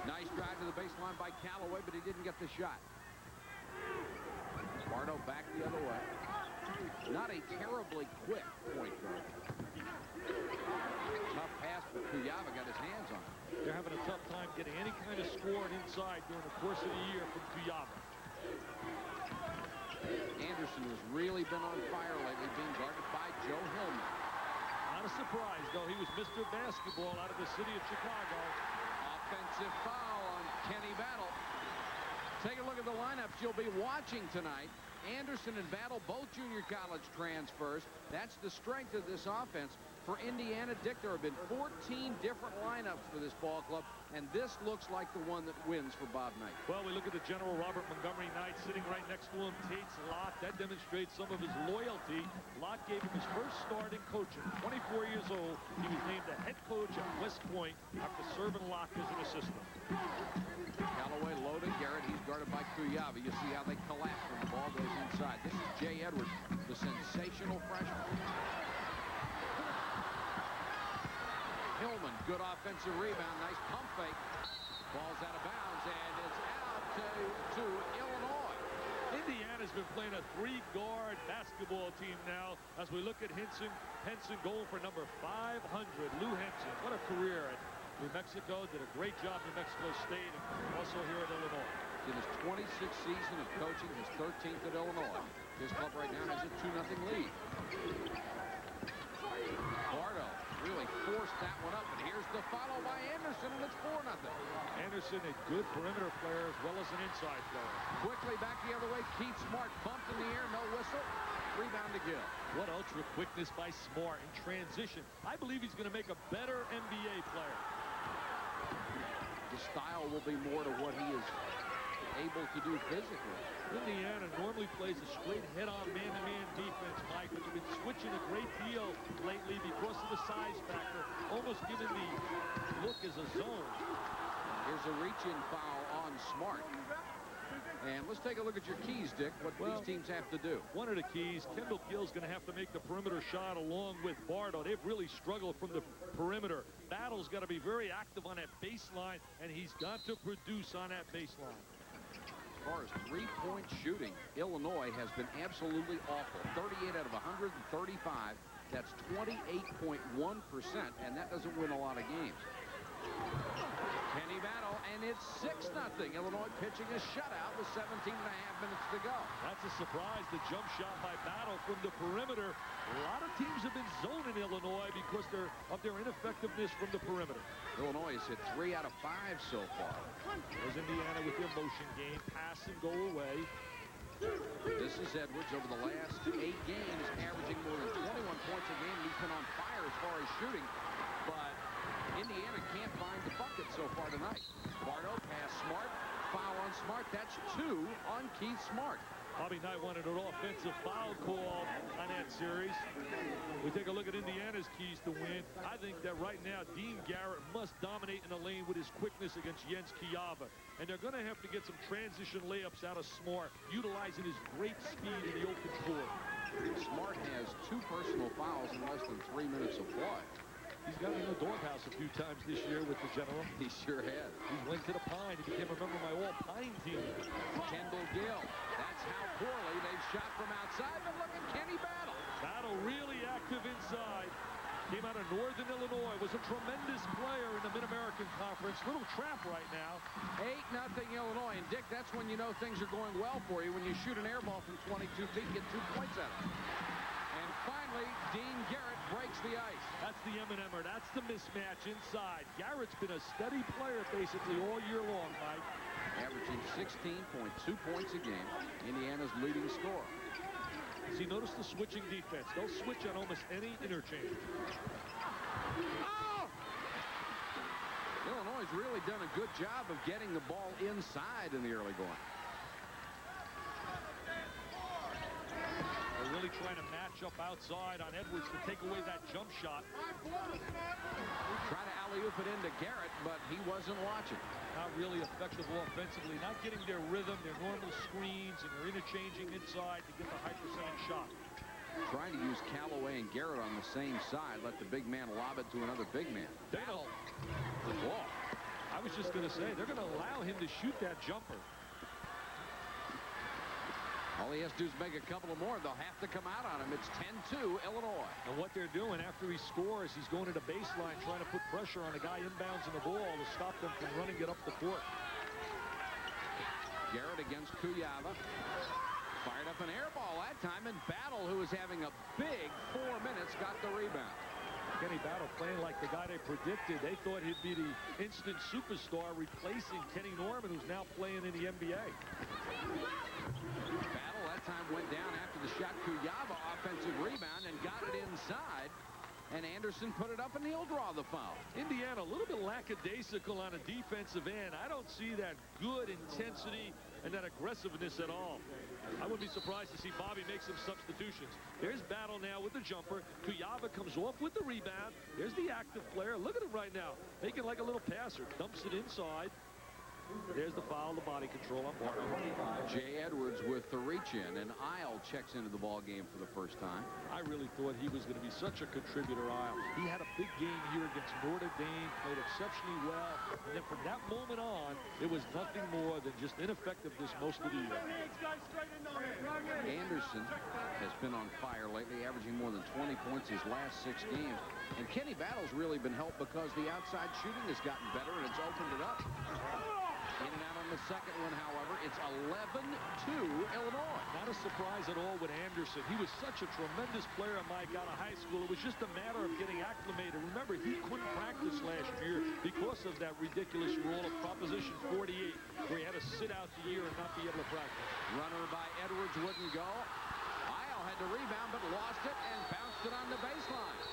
Nice drive to the baseline by Callaway, but he didn't get the shot. Bardo back the other way. Not a terribly quick point guard. Tough pass, but Kuyava got his hands on it. They're having a tough time getting any kind of scoring inside during the course of the year from Kuyava. Anderson has really been on fire lately, being guarded by Joe Hillman. Not a surprise, though. He was Mr. Basketball out of the city of Chicago. Offensive foul on Kenny Battle. Take a look at the lineups you'll be watching tonight. Anderson and Battle, both junior college transfers. That's the strength of this offense. For Indiana, Dick, there have been 14 different lineups for this ball club, and this looks like the one that wins for Bob Knight. Well, we look at the general, Robert Montgomery Knight, sitting right next to him. Tate's Locke. That demonstrates some of his loyalty. Locke gave him his first start in coaching. 24 years old, he was named the head coach at West Point after serving Locke as an assistant. Callaway loaded. Garrett, he's guarded by Kuyava. You see how they collapse when the ball goes inside. This is Jay Edwards, the sensational freshman. Hillman, good offensive rebound. Nice pump fake. Ball's out of bounds, and it's out to Illinois. Indiana's been playing a three-guard basketball team now as we look at Henson going for number 500. Lou Henson, what a career at New Mexico. Did a great job in New Mexico State and also here at Illinois. In his 26th season of coaching, his 13th at Illinois. His club right now has a 2-0 lead. Bardo really forced that one up, and here's the follow by Anderson, and it's 4-0. Anderson, a good perimeter player as well as an inside player. Quickly back the other way. Keith Smart bumped in the air, no whistle. Rebound to Gill. What ultra quickness by Smart in transition. I believe he's going to make a better NBA player. The style will be more to what he is able to do physically. Indiana normally plays a straight head-on man-to-man defense, Mike, but they've been switching a great deal lately because of the size factor, almost giving the look as a zone. Here's a reach-in foul on Smart. And let's take a look at your keys, Dick, what these teams have to do. One of the keys, Kendall Gill's going to have to make the perimeter shot along with Bardo. They've really struggled from the perimeter. Battle's got to be very active on that baseline, and he's got to produce on that baseline. As far as three-point shooting, Illinois has been absolutely awful. 38 out of 135. That's 28.1%, and that doesn't win a lot of games. Kenny Battle, and it's 6-0. Illinois pitching a shutout with 17.5 minutes to go. That's a surprise, the jump shot by Battle from the perimeter. A lot of teams have been zoning Illinois because of their ineffectiveness from the perimeter. Illinois has hit 3 out of 5 so far. There's Indiana with their motion game, pass and go away. This is Edwards over the last 8 games, averaging more than 21 points a game. He's been on fire as far as shooting, but Indiana can't find the bucket so far tonight. Bardo pass Smart, foul on Smart. That's 2 on Keith Smart. Bobby Knight wanted an offensive foul call on that series. We take a look at Indiana's keys to win. I think that right now Dean Garrett must dominate in the lane with his quickness against Jens Kuyava. And they're going to have to get some transition layups out of Smart, utilizing his great speed in the open court. Smart has 2 personal fouls in less than 3 minutes of play. He's got in the doghouse a few times this year with the General. He sure has. He's linked to the Pine. He became a member of my all-Pine team. Kendall Gill. That's how poorly they've shot from outside. But look at Kenny Battle. Battle really active inside. Came out of Northern Illinois. Was a tremendous player in the Mid-American Conference. Little trap right now. 8-0 Illinois. And, Dick, that's when you know things are going well for you. When you shoot an air ball from 22 feet, get 2 points out of it. And finally, Dean Garrett breaks the ice. That's the M&M'er. That's the mismatch inside. Garrett's been a steady player basically all year long, Mike. Averaging 16.2 points a game. Indiana's leading scorer. See, notice the switching defense. They'll switch on almost any interchange. Oh! Illinois has really done a good job of getting the ball inside in the early going. They're really trying to match up outside on Edwards to take away that jump shot. Try to alley-oop it into Garrett, but he wasn't watching. Not really effective offensively, not getting their rhythm, their normal screens, and they're interchanging inside to get the high percentage shot. Trying to use Callaway and Garrett on the same side. Let the big man lob it to another big man. Dano. The ball. I was just going to say, they're going to allow him to shoot that jumper. All he has to do is make a couple of more. They'll have to come out on him. It's 10-2 Illinois. And what they're doing after he scores, he's going to the baseline trying to put pressure on the guy inbounds in the ball to stop them from running it up the court. Garrett against Kuyava. Fired up an air ball that time, and Battle, who was having a big 4 minutes, got the rebound. Kenny Battle playing like the guy they predicted. They thought he'd be the instant superstar replacing Kenny Norman, who's now playing in the NBA. Battle that time went down after the shot. Kuyava offensive rebound and got it inside. And Anderson put it up, and he'll draw the foul. Indiana a little bit lackadaisical on a defensive end. I don't see that good intensity and that aggressiveness at all. I wouldn't be surprised to see Bobby make some substitutions. There's Battle now with the jumper. Kuyava comes off with the rebound. There's the active player. Look at him right now, making like a little passer. Dumps it inside. There's the foul, the body control on Bardo. Jay Edwards with the reach-in, and Isle checks into the ball game for the first time. I really thought he was going to be such a contributor, Isle. He had a big game here against Notre Dame, played exceptionally well, and then from that moment on, it was nothing more than just ineffectiveness most of the year. Anderson has been on fire lately, averaging more than 20 points his last 6 games. And Kenny Battle's really been helped because the outside shooting has gotten better, and it's opened it up. In and out on the second one, however, it's 11-2 Illinois. Not a surprise at all with Anderson. He was such a tremendous player, Mike, out of high school. It was just a matter of getting acclimated. Remember, he couldn't practice last year because of that ridiculous rule of Proposition 48, where he had to sit out the year and not be able to practice. Runner by Edwards wouldn't go. Isle had to rebound, but lost it and bounced it on the baseline.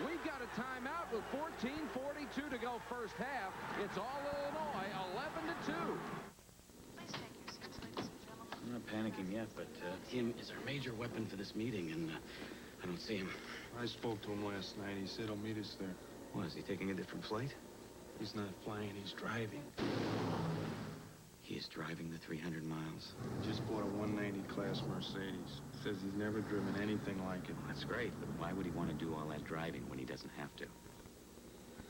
We've got a timeout with 14:42 to go first half. It's all Illinois, 11-2. Please take your seats, ladies and gentlemen. I'm not panicking yet, but him is our major weapon for this meeting, and I don't see him. I spoke to him last night. He said he'll meet us there. What, is he taking a different flight? He's not flying, he's driving. He is driving the 300 miles. Just bought a 190 class Mercedes. Says he's never driven anything like it. Well, that's great, but why would he want to do all that driving when he doesn't have to?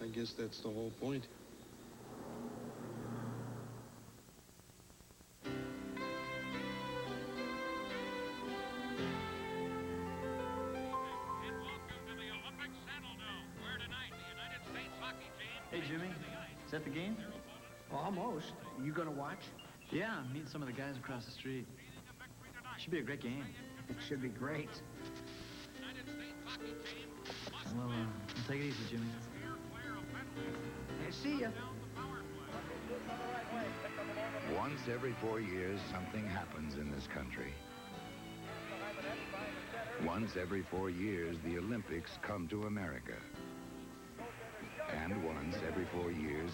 I guess that's the whole point. Hey, Jimmy. Is that the game? Almost. You gonna watch? Yeah, I'm meeting some of the guys across the street. Should be a great game. It should be great. Well, take it easy, Jimmy. Hey, see ya. Once every 4 years, something happens in this country. Once every 4 years, the Olympics come to America. And once every 4 years,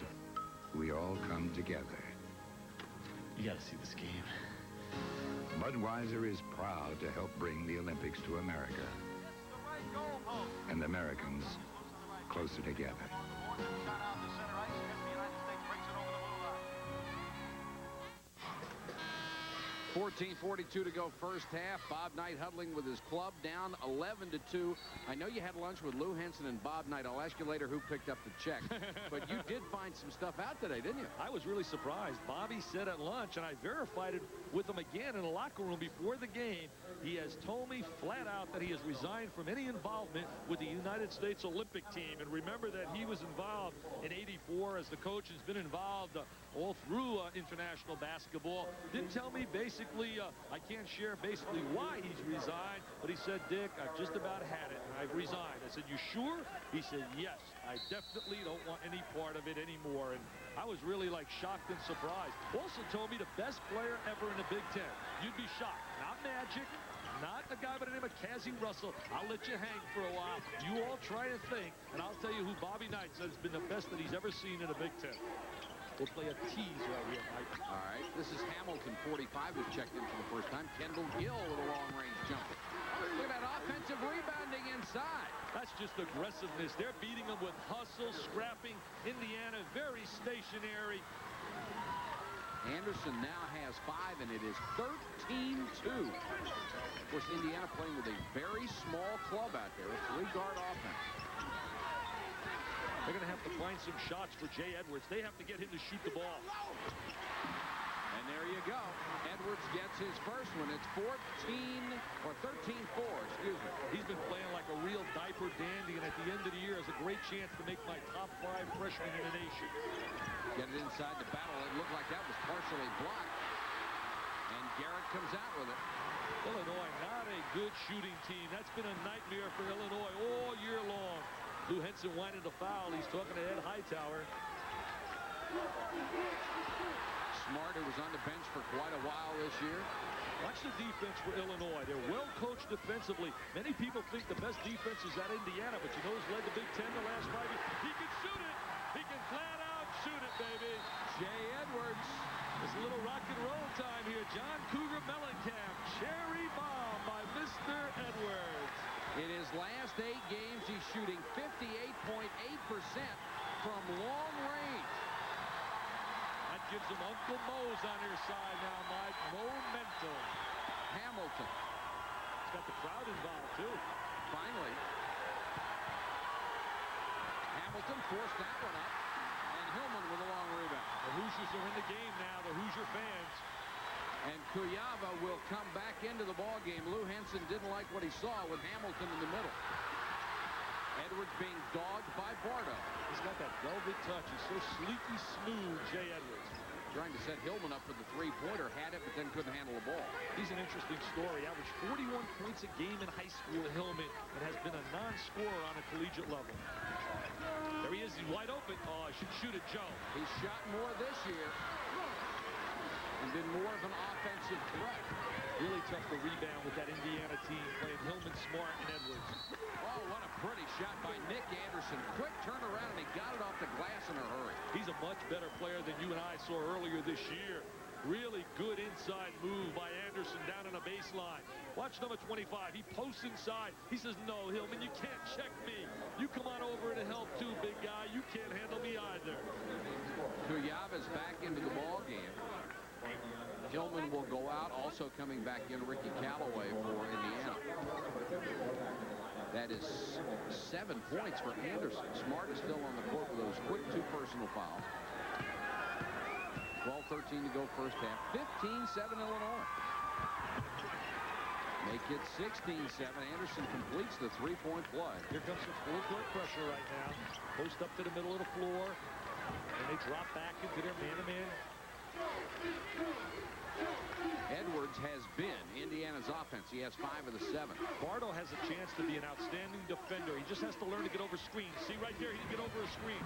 we all come together. You gotta see this game. Budweiser is proud to help bring the Olympics to America. And Americans closer together. 14:42 to go first half. Bob Knight huddling with his club, down 11-2. I know you had lunch with Lou Henson and Bob Knight. I'll ask you later who picked up the check. But you did find some stuff out today, didn't you? I was really surprised. Bobby said at lunch, and I verified it with him again in the locker room before the game, he has told me flat out that he has resigned from any involvement with the United States Olympic team. And remember that he was involved in '84 as the coach, has been involved all through international basketball. Didn't tell me basically, I can't share basically why he's resigned, but he said, Dick, I've just about had it, and I've resigned. I said, you sure? He said, yes, I definitely don't want any part of it anymore. And I was really like shocked and surprised. Also told me the best player ever in the Big Ten. You'd be shocked. Not Magic, not a guy by the name of Cassie Russell. I'll let you hang for a while. You all try to think, and I'll tell you who Bobby Knight says has been the best that he's ever seen in the Big Ten. We'll play a tease right here, Mike. All right, this is Hamilton, 45, who's checked in for the first time. Kendall Gill with a long-range jumper. Look at that offensive rebounding inside. That's just aggressiveness. They're beating them with hustle, scrapping. Indiana, very stationary. Anderson now has 5, and it is 13-2. Of course, Indiana playing with a very small club out there, a 3-guard offense. They're going to have to find some shots for Jay Edwards. They have to get him to shoot the ball. And there you go. Edwards gets his first one. It's 13-4, excuse me. He's been playing like a real diaper dandy, and at the end of the year has a great chance to make my top 5 freshman in the nation. Get it inside the battle. It looked like that was partially blocked. And Garrett comes out with it. Illinois, not a good shooting team. That's been a nightmare for Illinois all year long. Lou Henson wanted a foul. He's talking to Ed Hightower. Smart, who was on the bench for quite a while this year. Watch the defense for Illinois. They're well coached defensively. Many people think the best defense is at Indiana, but you know who's led the Big Ten the last 5 years? He can shoot it. He can flat out shoot it, baby. Jay Edwards. It's a little rock and roll time here. John Cougar Mellencamp. Cherry bomb by Mr. Edwards. In his last 8 games, he's shooting 58.8% from long range. That gives him Uncle Mo's on your side now, Mike. Momentum. Hamilton. He's got the crowd involved, too. Finally. Hamilton forced that one up. And Hillman with a long rebound. The Hoosiers are in the game now, the Hoosier fans. And Kuyava will come back into the ballgame. Lou Henson didn't like what he saw with Hamilton in the middle. Edwards being dogged by Bardo. He's got that velvet touch. He's so sleeky smooth, Jay Edwards. Trying to set Hillman up for the three-pointer. Had it, but then couldn't handle the ball. He's an interesting story. Averaged 41 points a game in high school at Hillman and has been a non-scorer on a collegiate level. There he is. He's wide open. Oh, I should shoot it, Joe. He's shot more this year and been more of an offensive threat. Really tough to rebound with that Indiana team playing Hillman, Smart, and Edwards. Oh, what a pretty shot by Nick Anderson. Quick turnaround, and he got it off the glass in a hurry. He's a much better player than you and I saw earlier this year. Really good inside move by Anderson down on a baseline. Watch number 25. He posts inside. He says, no, Hillman, you can't check me. You come on over to help too, big guy. You can't handle me either. Kuyava's back into the ball game. Hillman will go out. Also coming back in, Ricky Callaway for Indiana. That is 7 points for Anderson. Smart is still on the court with those quick 2 personal fouls. 12-13 to go first half. 15-7 Illinois. Make it 16-7. Anderson completes the 3-point play. Here comes some full court pressure right now. Post up to the middle of the floor. And they drop back into their man-to-man. Edwards has been Indiana's offense. He has 5 of the 7. Bardo has a chance to be an outstanding defender. He just has to learn to get over screens. See right there, he can get over a screen.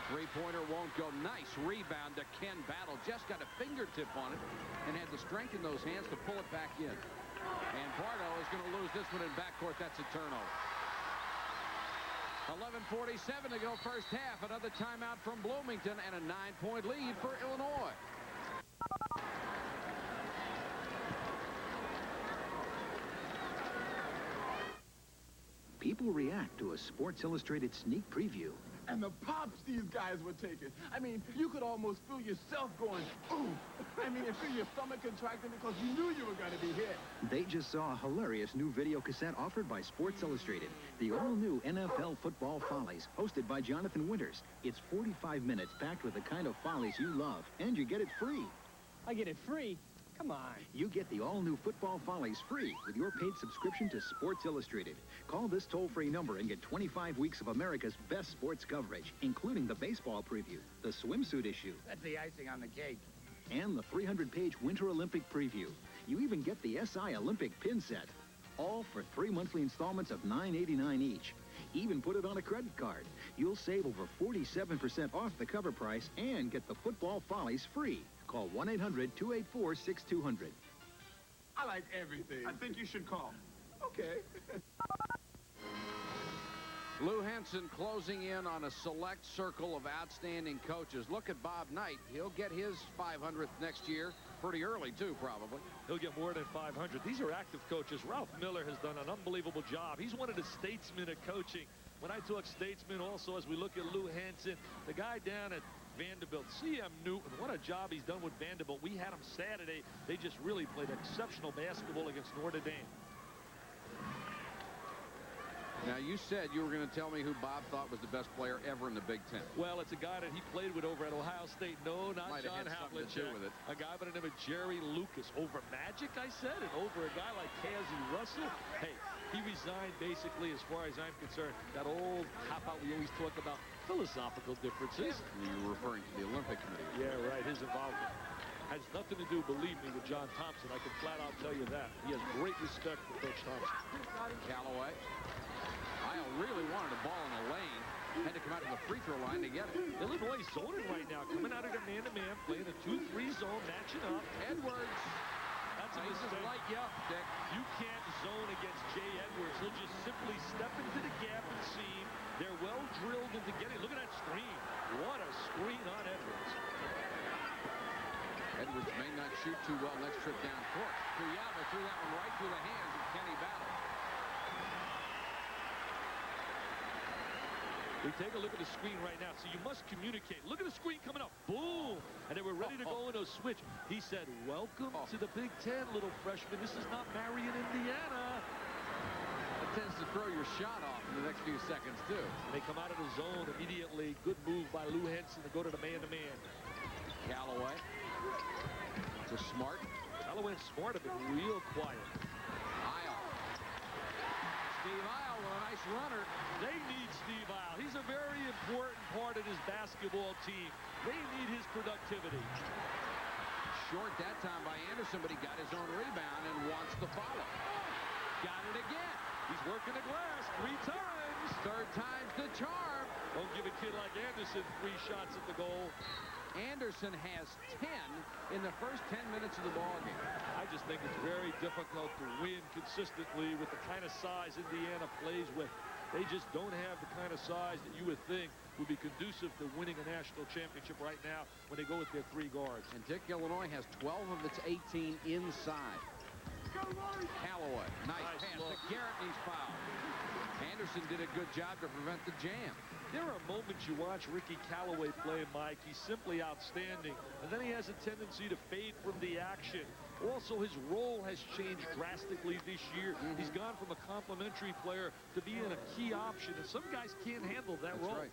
Three-pointer won't go. Nice rebound to Ken Battle. Just got a fingertip on it and had the strength in those hands to pull it back in. And Bardo is going to lose this one in backcourt. That's a turnover. 11:47 to go first half. Another timeout from Bloomington and a 9-point lead for Illinois. People react to a Sports Illustrated sneak preview. And the pops these guys were taking. I mean, you could almost feel yourself going, ooh. I mean, and feel your stomach contracting because you knew you were going to be hit. They just saw a hilarious new video cassette offered by Sports Illustrated. The all-new NFL Football Follies, hosted by Jonathan Winters. It's 45 minutes packed with the kind of follies you love, and you get it free. I get it free? Come on. You get the all-new Football Follies free with your paid subscription to Sports Illustrated. Call this toll-free number and get 25 weeks of America's best sports coverage, including the baseball preview, the swimsuit issue. That's the icing on the cake. And the 300-page Winter Olympic preview. You even get the SI Olympic pin set. All for 3 monthly installments of $9.89 each. Even put it on a credit card. You'll save over 47% off the cover price and get the Football Follies free. Call 1-800-284-6200. I like everything. I think you should call. Okay. Lou Henson closing in on a select circle of outstanding coaches. Look at Bob Knight. He'll get his 500th next year. Pretty early, too, probably. He'll get more than 500. These are active coaches. Ralph Miller has done an unbelievable job. He's one of the statesmen of coaching. When I talk statesmen also, as we look at Lou Henson, the guy down at Vanderbilt, C.M. Newton, what a job he's done with Vanderbilt. We had him Saturday. They just really played exceptional basketball against Notre Dame. Now, you said you were going to tell me who Bob thought was the best player ever in the Big Ten. Well, it's a guy that he played with over at Ohio State. No, not Might John have had something to do Havlicek. with it. A guy by the name of Jerry Lucas. Over Magic, I said, and over a guy like Cazzie Russell. Hey, he resigned basically, as far as I'm concerned, that old cop-out we always talk about, philosophical differences. You're referring to the Olympic Committee. Yeah, right. His involvement has nothing to do, believe me, with John Thompson. I can flat out tell you that. He has great respect for Coach Thompson. Callaway. Isle really wanted a ball in the lane. Had to come out to the free throw line to get it. Illinois zoning right now, coming out of the man-to-man, playing a 2-3 zone, matching up. Edwards. That's a Just mistake. light you up, Dick. You can't zone against Jay Edwards. He'll just simply step into the gap and seam. They're well drilled into getting. Look at that screen. What a screen on Edwards. Edwards may not shoot too well next trip down court. Kuyava threw that one right through the hands of Kenny Battle. We take a look at the screen right now. So you must communicate. Look at the screen coming up. Boom. And they were ready to go in a switch. He said, welcome to the Big Ten, little freshman. This is not Marion, Indiana. It tends to throw your shot off in the next few seconds, too. They come out of the zone immediately. Good move by Lou Henson to go to the man-to-man. Callaway. To Smart. Callaway and Smart have been real quiet. Isle. Steve Isle with a nice runner. They need Steve Isle. He's a very important part of this basketball team. They need his productivity. Short that time by Anderson, but he got his own rebound and wants the follow. Got it again. He's working the glass 3 times. Third time's the charm. Don't give a kid like Anderson 3 shots at the goal. Anderson has 10 in the first 10 minutes of the ballgame. I just think it's very difficult to win consistently with the kind of size Indiana plays with. They just don't have the kind of size that you would think would be conducive to winning a national championship right now when they go with their 3 guards. And Dick, Illinois has 12 of its 18 inside. Callaway, nice pass to Garrett, and he's fouled. Anderson did a good job to prevent the jam. There are moments you watch Ricky Callaway play, Mike. He's simply outstanding. And then he has a tendency to fade from the action. Also, his role has changed drastically this year. He's gone from a complimentary player to being a key option. And some guys can't handle that role. Right.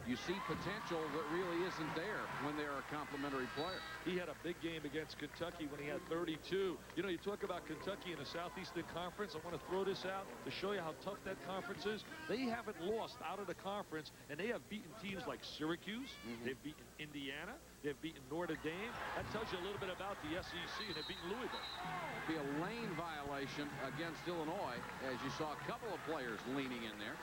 You see potential that really isn't there when they're a complimentary player. He had a big game against Kentucky when he had 32. You know, you talk about Kentucky in the Southeastern Conference. I want to throw this out to show you how tough that conference is. They haven't lost out of the conference, and they have beaten teams like Syracuse. They've beaten Indiana. They've beaten Notre Dame. That tells you a little bit about the SEC, and they've beaten Louisville. Be a lane violation against Illinois, as you saw a couple of players leaning in there.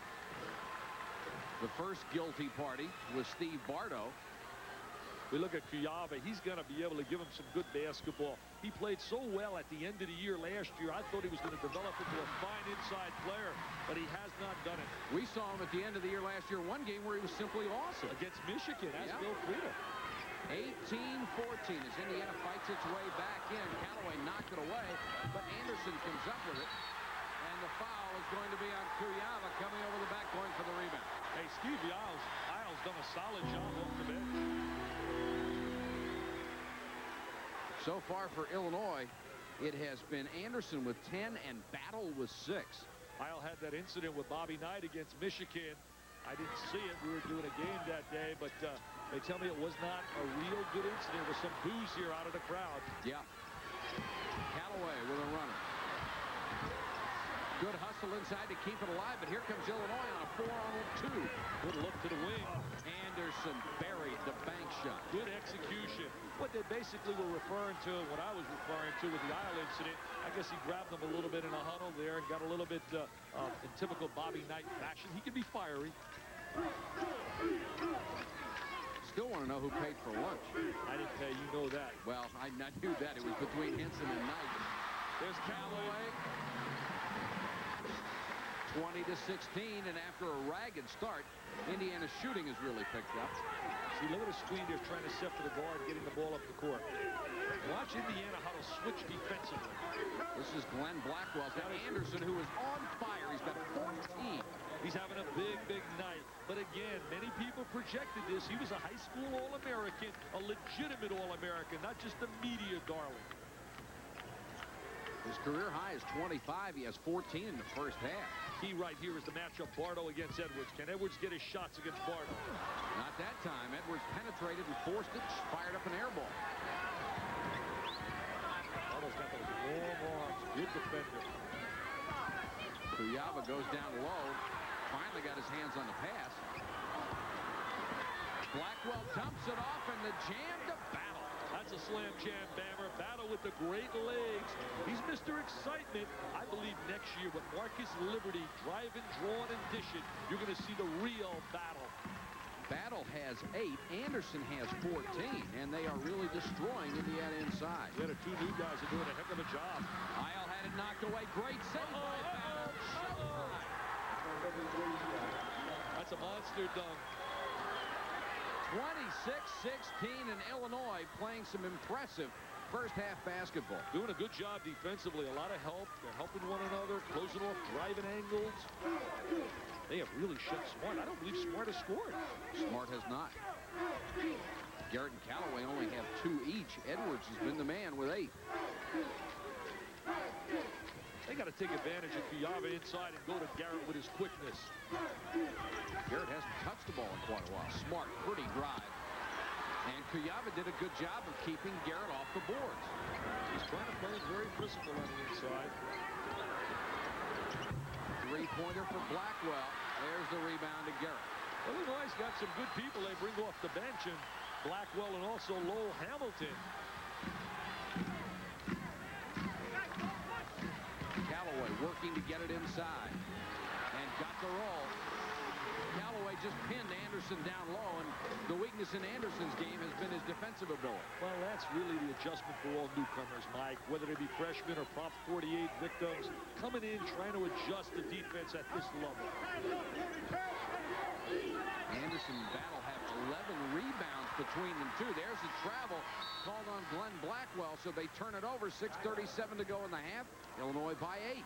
The first guilty party was Steve Bardo. We look at Kuyava. He's going to be able to give him some good basketball. He played so well at the end of the year last year. I thought he was going to develop into a fine inside player, but he has not done it. We saw him at the end of the year last year, one game where he was simply awesome. Against Michigan, as Bill Frieda. 18-14 as Indiana fights its way back in. Callaway knocked it away, but Anderson comes up with it. And the foul is going to be on Kuyava coming over the back, going for the rebound. Hey, Steve Isles done a solid job off the bench. So far for Illinois, it has been Anderson with 10 and Battle with 6. Isle had that incident with Bobby Knight against Michigan. I didn't see it. We were doing a game that day, but they tell me it was not a real good incident. There was some boos here out of the crowd. Yeah. Callaway with a runner. Good hustle inside to keep it alive, but here comes Illinois on a 4-on-2. Good look to the wing. Anderson buried the bank shot. Good execution. What they basically were referring to, what I was referring to with the Isle incident, I guess he grabbed them a little bit in a huddle there and got a little bit in typical Bobby Knight fashion. He can be fiery. Still want to know who paid for lunch. I didn't pay, you know that. Well, I knew that. It was between Henson and Knight. There's Callaway. 20-16, and after a ragged start, Indiana's shooting has really picked up. See, look at the screen they're trying to set for the guard, getting the ball up the court. Watch Indiana how to switch defensively. This is Glenn Blackwell to Anderson, who is on fire. He's got 14. He's having a big, big night. But again, many people projected this. He was a high school All-American, a legitimate All-American, not just a media darling. His career high is 25. He has 14 in the first half. Key right here is the matchup Bardo against Edwards. Can Edwards get his shots against Bardo? Not that time. Edwards penetrated and forced it, fired up an air ball. Bardo's got those long arms. Good defender. Kuyava goes down low. Finally got his hands on the pass. Blackwell dumps it off, and the jam to Battle. That's a slam jam bammer. Battle with the great legs. He's Mr. Excitement. I believe next year with Marcus Liberty driving, drawing, and dishing, you're going to see the real Battle. Battle has 8. Anderson has 14, and they are really destroying Indiana inside. Yeah, the two new guys are doing a heck of a job. Isle had it knocked away. Great save by Battle. That's a monster dunk. 26-16 in Illinois, playing some impressive first-half basketball. Doing a good job defensively. A lot of help. They're helping one another, closing off driving angles. They have really shut Smart. I don't believe Smart has scored. Smart has not. Garrett and Callaway only have 2 each. Edwards has been the man with 8. They got to take advantage of Kuyava inside and go to Garrett with his quickness. Garrett hasn't touched the ball in quite a while. Smart, pretty drive. And Kuyava did a good job of keeping Garrett off the boards. He's trying to play very physical on the inside. Three-pointer for Blackwell. There's the rebound to Garrett. Illinois got some good people they bring off the bench, and Blackwell and also Lowell Hamilton. Callaway working to get it inside. And got the roll. Callaway just pinned Anderson down low, and the weakness in Anderson's game has been his defensive ability. Well, that's really the adjustment for all newcomers, Mike, whether they be freshmen or Prop 48 victims, coming in trying to adjust the defense at this level. Anderson and Battle have 11 rebounds between them, too. There's a travel called on Glenn Blackwell, so they turn it over. 6:37 to go in the half. Illinois by 8.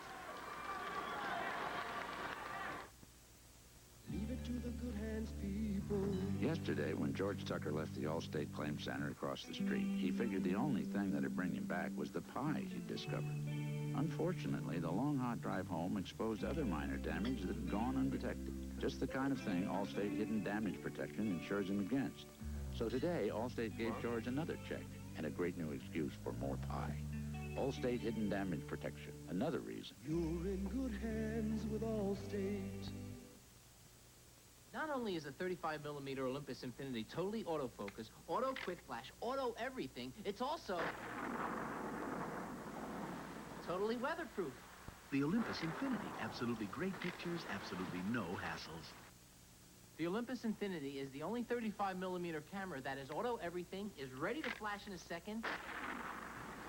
Leave it to the good hands, people. Yesterday, when George Tucker left the Allstate Claim Center across the street, he figured the only thing that'd bring him back was the pie he'd discovered. Unfortunately, the long, hot drive home exposed other minor damage that had gone undetected. Just the kind of thing Allstate Hidden Damage Protection insures him against. So today, Allstate gave George another check and a great new excuse for more pie. Allstate Hidden Damage Protection. Another reason. You're in good hands with Allstate. Not only is a 35mm Olympus Infinity totally autofocus, auto quick flash, auto everything, it's also totally weatherproof. The Olympus Infinity. Absolutely great pictures, absolutely no hassles. The Olympus Infinity is the only 35mm camera that is auto everything, is ready to flash in a second,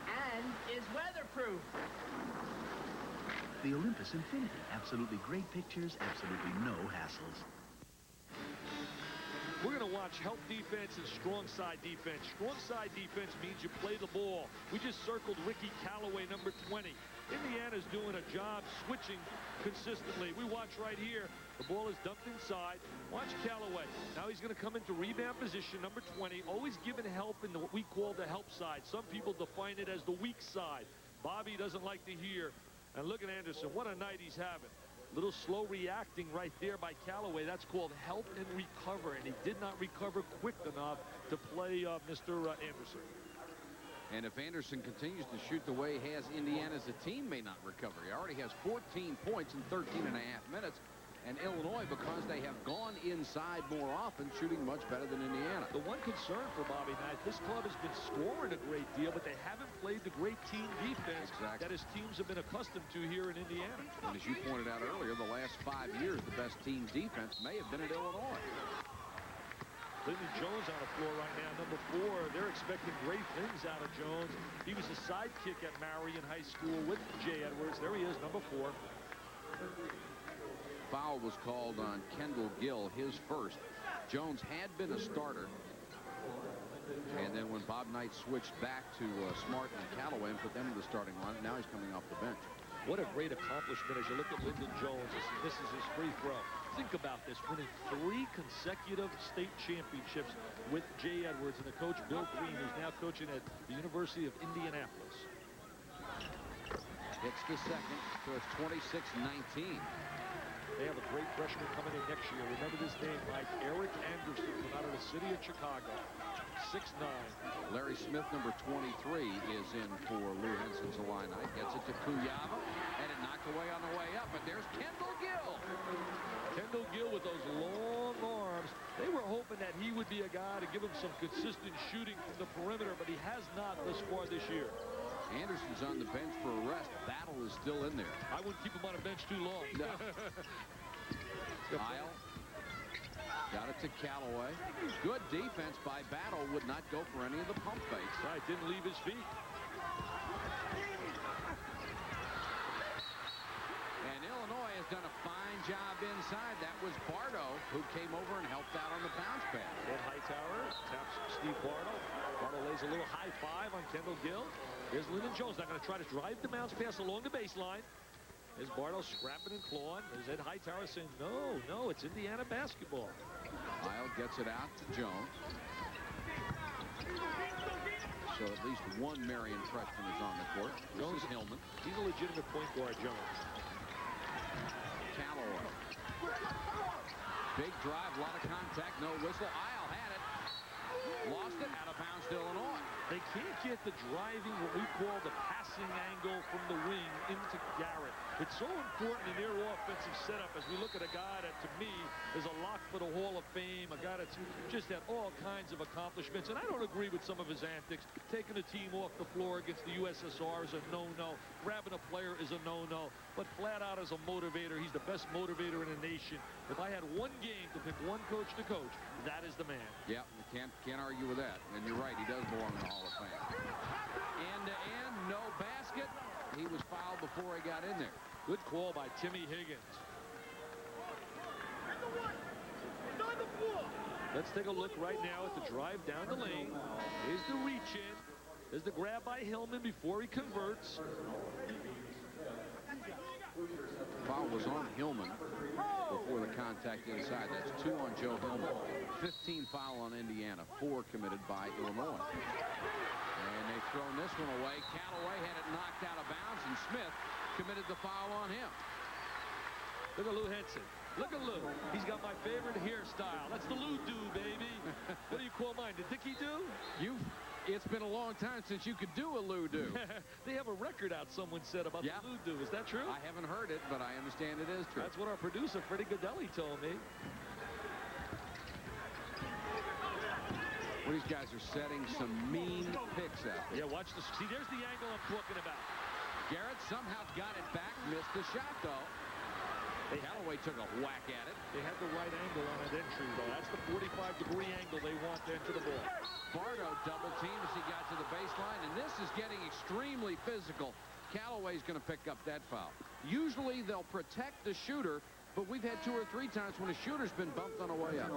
and is weatherproof. The Olympus Infinity. Absolutely great pictures, absolutely no hassles. We're going to watch help defense and strong side defense. Strong side defense means you play the ball. We just circled Ricky Callaway, number 20. Indiana's doing a job switching consistently. We watch right here. The ball is dumped inside. Watch Callaway. Now he's going to come into rebound position, number 20. Always giving help in what we call the help side. Some people define it as the weak side. Bobby doesn't like to hear. And look at Anderson. What a night he's having. Little slow reacting right there by Callaway. That's called help and recover, and he did not recover quick enough to play Mr. Anderson. And if Anderson continues to shoot the way he has, Indiana as a team may not recover. He already has 14 points in 13.5 minutes. And Illinois, because they have gone inside more often, shooting much better than Indiana. The one concern for Bobby Knight, this club has been scoring a great deal, but they haven't played the great team defense that his teams have been accustomed to here in Indiana. And as you pointed out earlier, the last 5 years, the best team's defense may have been at Illinois. Lyndon Jones on the floor right now, number 4. They're expecting great things out of Jones. He was a sidekick at Marion High School with Jay Edwards. There he is, number 4. Foul was called on Kendall Gill, his first. Jones had been a starter. And then when Bob Knight switched back to Smart and Callaway and put them in the starting line, now he's coming off the bench. What a great accomplishment as you look at Lyndon Jones. This is his free throw. Think about this, winning 3 consecutive state championships with Jay Edwards and the coach Bill Green, who's now coaching at the University of Indianapolis. hits the second, so it's 26-19. They have a great freshman coming in next year. Remember this name, Mike? Eric Anderson from out of the city of Chicago. 6'9". Larry Smith, number 23, is in for Lou Henson's Illini. Gets it to Kuyava, and it knocked away on the way up. But there's Kendall Gill. Kendall Gill with those long arms. They were hoping that he would be a guy to give him some consistent shooting from the perimeter, but he has not thus far this year. Anderson's on the bench for a rest. Battle is still in there. I wouldn't keep him on a bench too long. No. Isle got it to Callaway. Good defense by Battle. Would not go for any of the pump fakes. Right, didn't leave his feet. And Illinois has done a fine job inside. That was Bardo who came over and helped out on the bounce pass. Ed Hightower taps Steve Bardo. Bardo lays a little high five on Kendall Gill. Here's Lyndon Jones. Not going to try to drive the bounce pass along the baseline. There's Bardo scrapping and clawing. There's Ed Hightower saying, no, it's Indiana basketball. Isle gets it out to Jones. So at least one Marion freshman is on the court. This is Hillman. He's a legitimate point guard, Jones. Callaway. Big drive, a lot of contact, no whistle. Isle had it. Lost it, out of bounds to Illinois. They can't get the driving, what we call the passing angle from the wing into Garrett. It's so important in their offensive setup as we look at a guy that, to me, is a lock for the Hall of Fame, a guy that's just had all kinds of accomplishments. And I don't agree with some of his antics. Taking a team off the floor against the USSR is a no-no. Grabbing a player is a no-no. But flat out as a motivator, he's the best motivator in the nation. If I had one game to pick one coach to coach, that is the man. Yeah, you can't argue with that. And you're right, he does belong in the Hall of Fame. End-to-end, no basket. He was fouled before he got in there. Good call by Timmy Higgins. Let's take a look right now at the drive down the lane. Here's the reach in. There's the grab by Hillman before he converts. Foul was on Hillman before the contact inside. That's 2 on Joe Hillman. 15 foul on Indiana. 4 committed by Illinois. And they've thrown this one away. Callaway had it knocked out of bounds, and Smith committed the foul on him. Look at Lou Henson. Look at Lou. He's got my favorite hairstyle. That's the Lou do, baby. What do you call mine? The Dickie do? It's been a long time since you could do a Lou do. They have a record out, someone said, about the Lou do. Is that true? I haven't heard it, but I understand it is true. That's what our producer, Freddie Godelli, told me. Well, these guys are setting some mean picks out there. Yeah, watch this. See, there's the angle I'm talking about. Garrett somehow got it back, missed the shot, though. Callaway took a whack at it. They had the right angle on an entry, though. That's the 45-degree angle they want to enter the ball. Bardo double team as he got to the baseline, and this is getting extremely physical. Callaway's going to pick up that foul. Usually they'll protect the shooter, but we've had 2 or 3 times when a shooter's been bumped on the way up.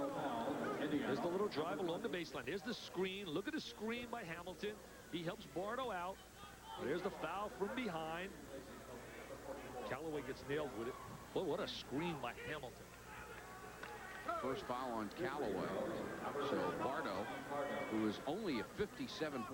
There's the little drive along the baseline. There's the screen. Look at the screen by Hamilton. He helps Bardo out. There's the foul from behind. Callaway gets nailed with it. Well, what a screen by Hamilton. First foul on Callaway. So Bardo, who is only a 57.9%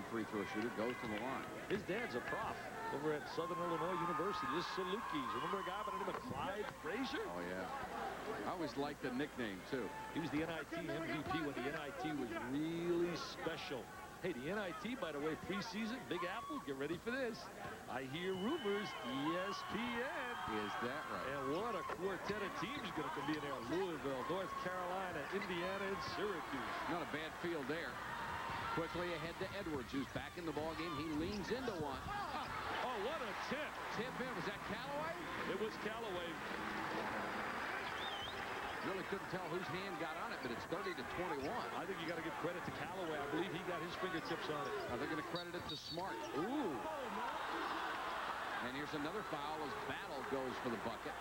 free throw shooter, goes to the line. His dad's a prof over at Southern Illinois University. This is Salukis. Remember a guy by the name of Clyde Frazier? Oh, yeah. I always liked the nickname, too. He was the NIT MVP when the NIT was really special. Hey, the NIT, by the way, preseason, Big Apple, get ready for this. I hear rumors, ESPN. Is that right? And what a quartet of teams going to be in there. Louisville, North Carolina, Indiana, and Syracuse. Not a bad field there. Quickly ahead to Edwards, who's back in the ballgame. He leans into one. Oh, what a tip. Tip in. Was that Callaway? It was Callaway. Really couldn't tell whose hand got on it, but it's 30-21. I think you got to give credit to Callaway. I believe he got his fingertips on it. They're going to credit it to Smart. Ooh. And here's another foul as Battle goes for the bucket.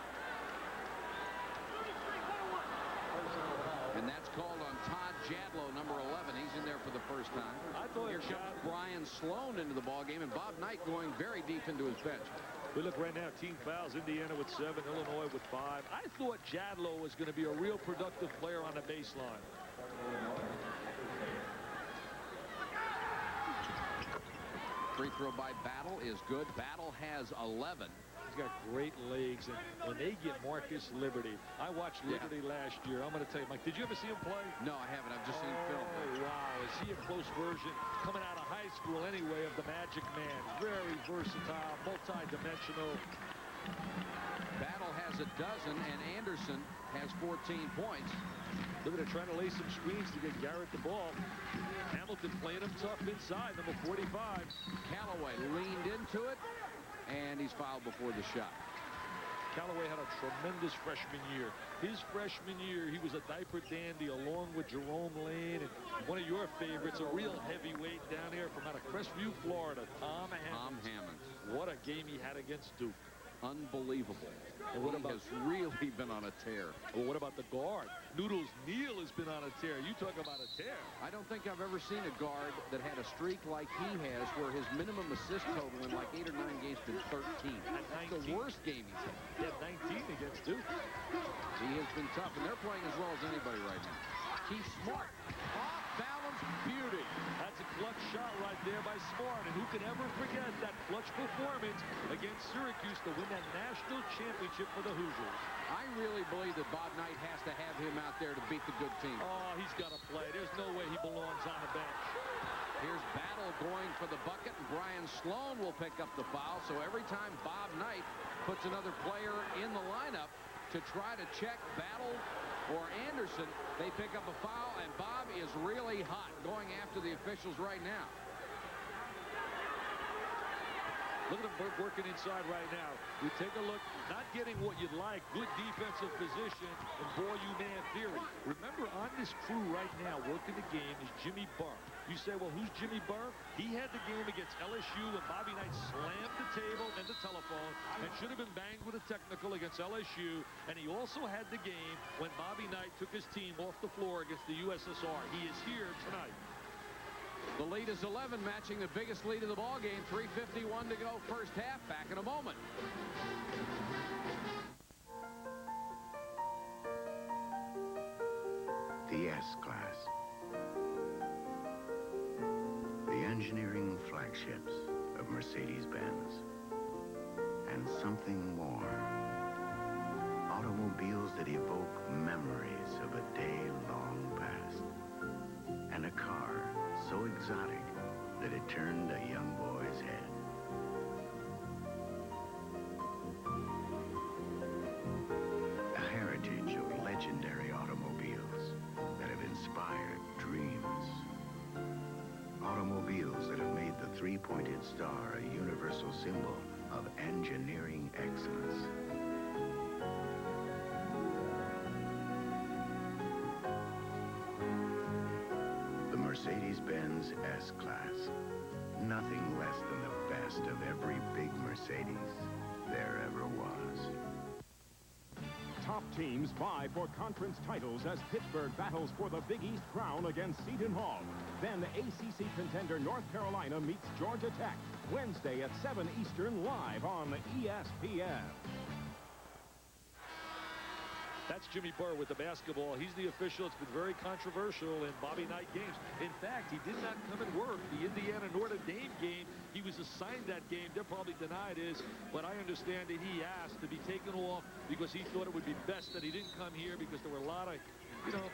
And that's called on Todd Jadlow, number 11. He's in there for the first time. Here comes Brian Sloan into the ballgame, and Bob Knight going very deep into his bench. We look right now, team fouls, Indiana with 7, Illinois with 5. I thought Jadlow was going to be a real productive player on the baseline. Free throw by Battle is good. Battle has 11. He's got great legs, and when they get Marcus Liberty, I watched Liberty last year. I'm going to tell you, Mike, did you ever see him play? No, I haven't. I've just seen film. Oh, wow. Is he a close version, coming out of high school anyway, of the Magic Man? Very versatile, multi-dimensional. Battle has a dozen, and Anderson has 14 points. Look at it, trying to lay some screens to get Garrett the ball. Hamilton playing him tough inside, number 45. Callaway leaned into it, and he's fouled before the shot. Callaway had a tremendous freshman year. His freshman year, he was a diaper dandy along with Jerome Lane and one of your favorites, a real heavyweight down here from out of Crestview, Florida, Tom Hammonds. What a game he had against Duke. Unbelievable. And what about, has really been on a tear. Well, what about the guard? Noodles Neal has been on a tear. You talk about a tear. I don't think I've ever seen a guard that had a streak like he has, where his minimum assist total in like 8 or 9 games been 13. That's the worst game he's had. He had 19 against Duke. He has been tough, and they're playing as well as anybody right now. Keith Smart, off balance beauty. That's a clutch shot right there by Smart, and who can ever forget that clutch performance against Syracuse to win that national championship for the Hoosiers. I really believe that Bob Knight has to have him out there to beat the good team. Oh, he's got to play. There's no way he belongs on the bench. Here's Battle going for the bucket, and Brian Sloan will pick up the foul. So every time Bob Knight puts another player in the lineup to try to check Battle or Anderson, they pick up a foul, and Bob is really hot going after the officials right now. Look at them working inside right now. We take a look, not getting what you'd like, good defensive position, and boy, you man theory. Remember, on this crew right now, working the game is Jimmy Burr. You say, well, who's Jimmy Burr? He had the game against LSU when Bobby Knight slammed the table and the telephone and should have been banged with a technical against LSU. And he also had the game when Bobby Knight took his team off the floor against the USSR. He is here tonight. The lead is 11, matching the biggest lead of the ball game. 3:51 to go, first half. Back in a moment. The S-Class. The engineering flagships of Mercedes-Benz. And something more. Automobiles that evoke memories of a day long past. And a car so exotic that it turned a young boy's head. A heritage of legendary automobiles that have inspired dreams. Automobiles that have made the three-pointed star a universal symbol of engineering excellence. Mercedes-Benz S-Class. Nothing less than the best of every big Mercedes there ever was. Top teams vie for conference titles as Pittsburgh battles for the Big East crown against Seton Hall. Then ACC contender North Carolina meets Georgia Tech. Wednesday at 7 Eastern, live on ESPN. That's Jimmy Burr with the basketball. He's the official. It's been very controversial in Bobby Knight games. In fact, he did not come and work the Indiana-Notre Dame game. He was assigned that game. They're probably denied his, but I understand that he asked to be taken off because he thought it would be best that he didn't come here because there were a lot of,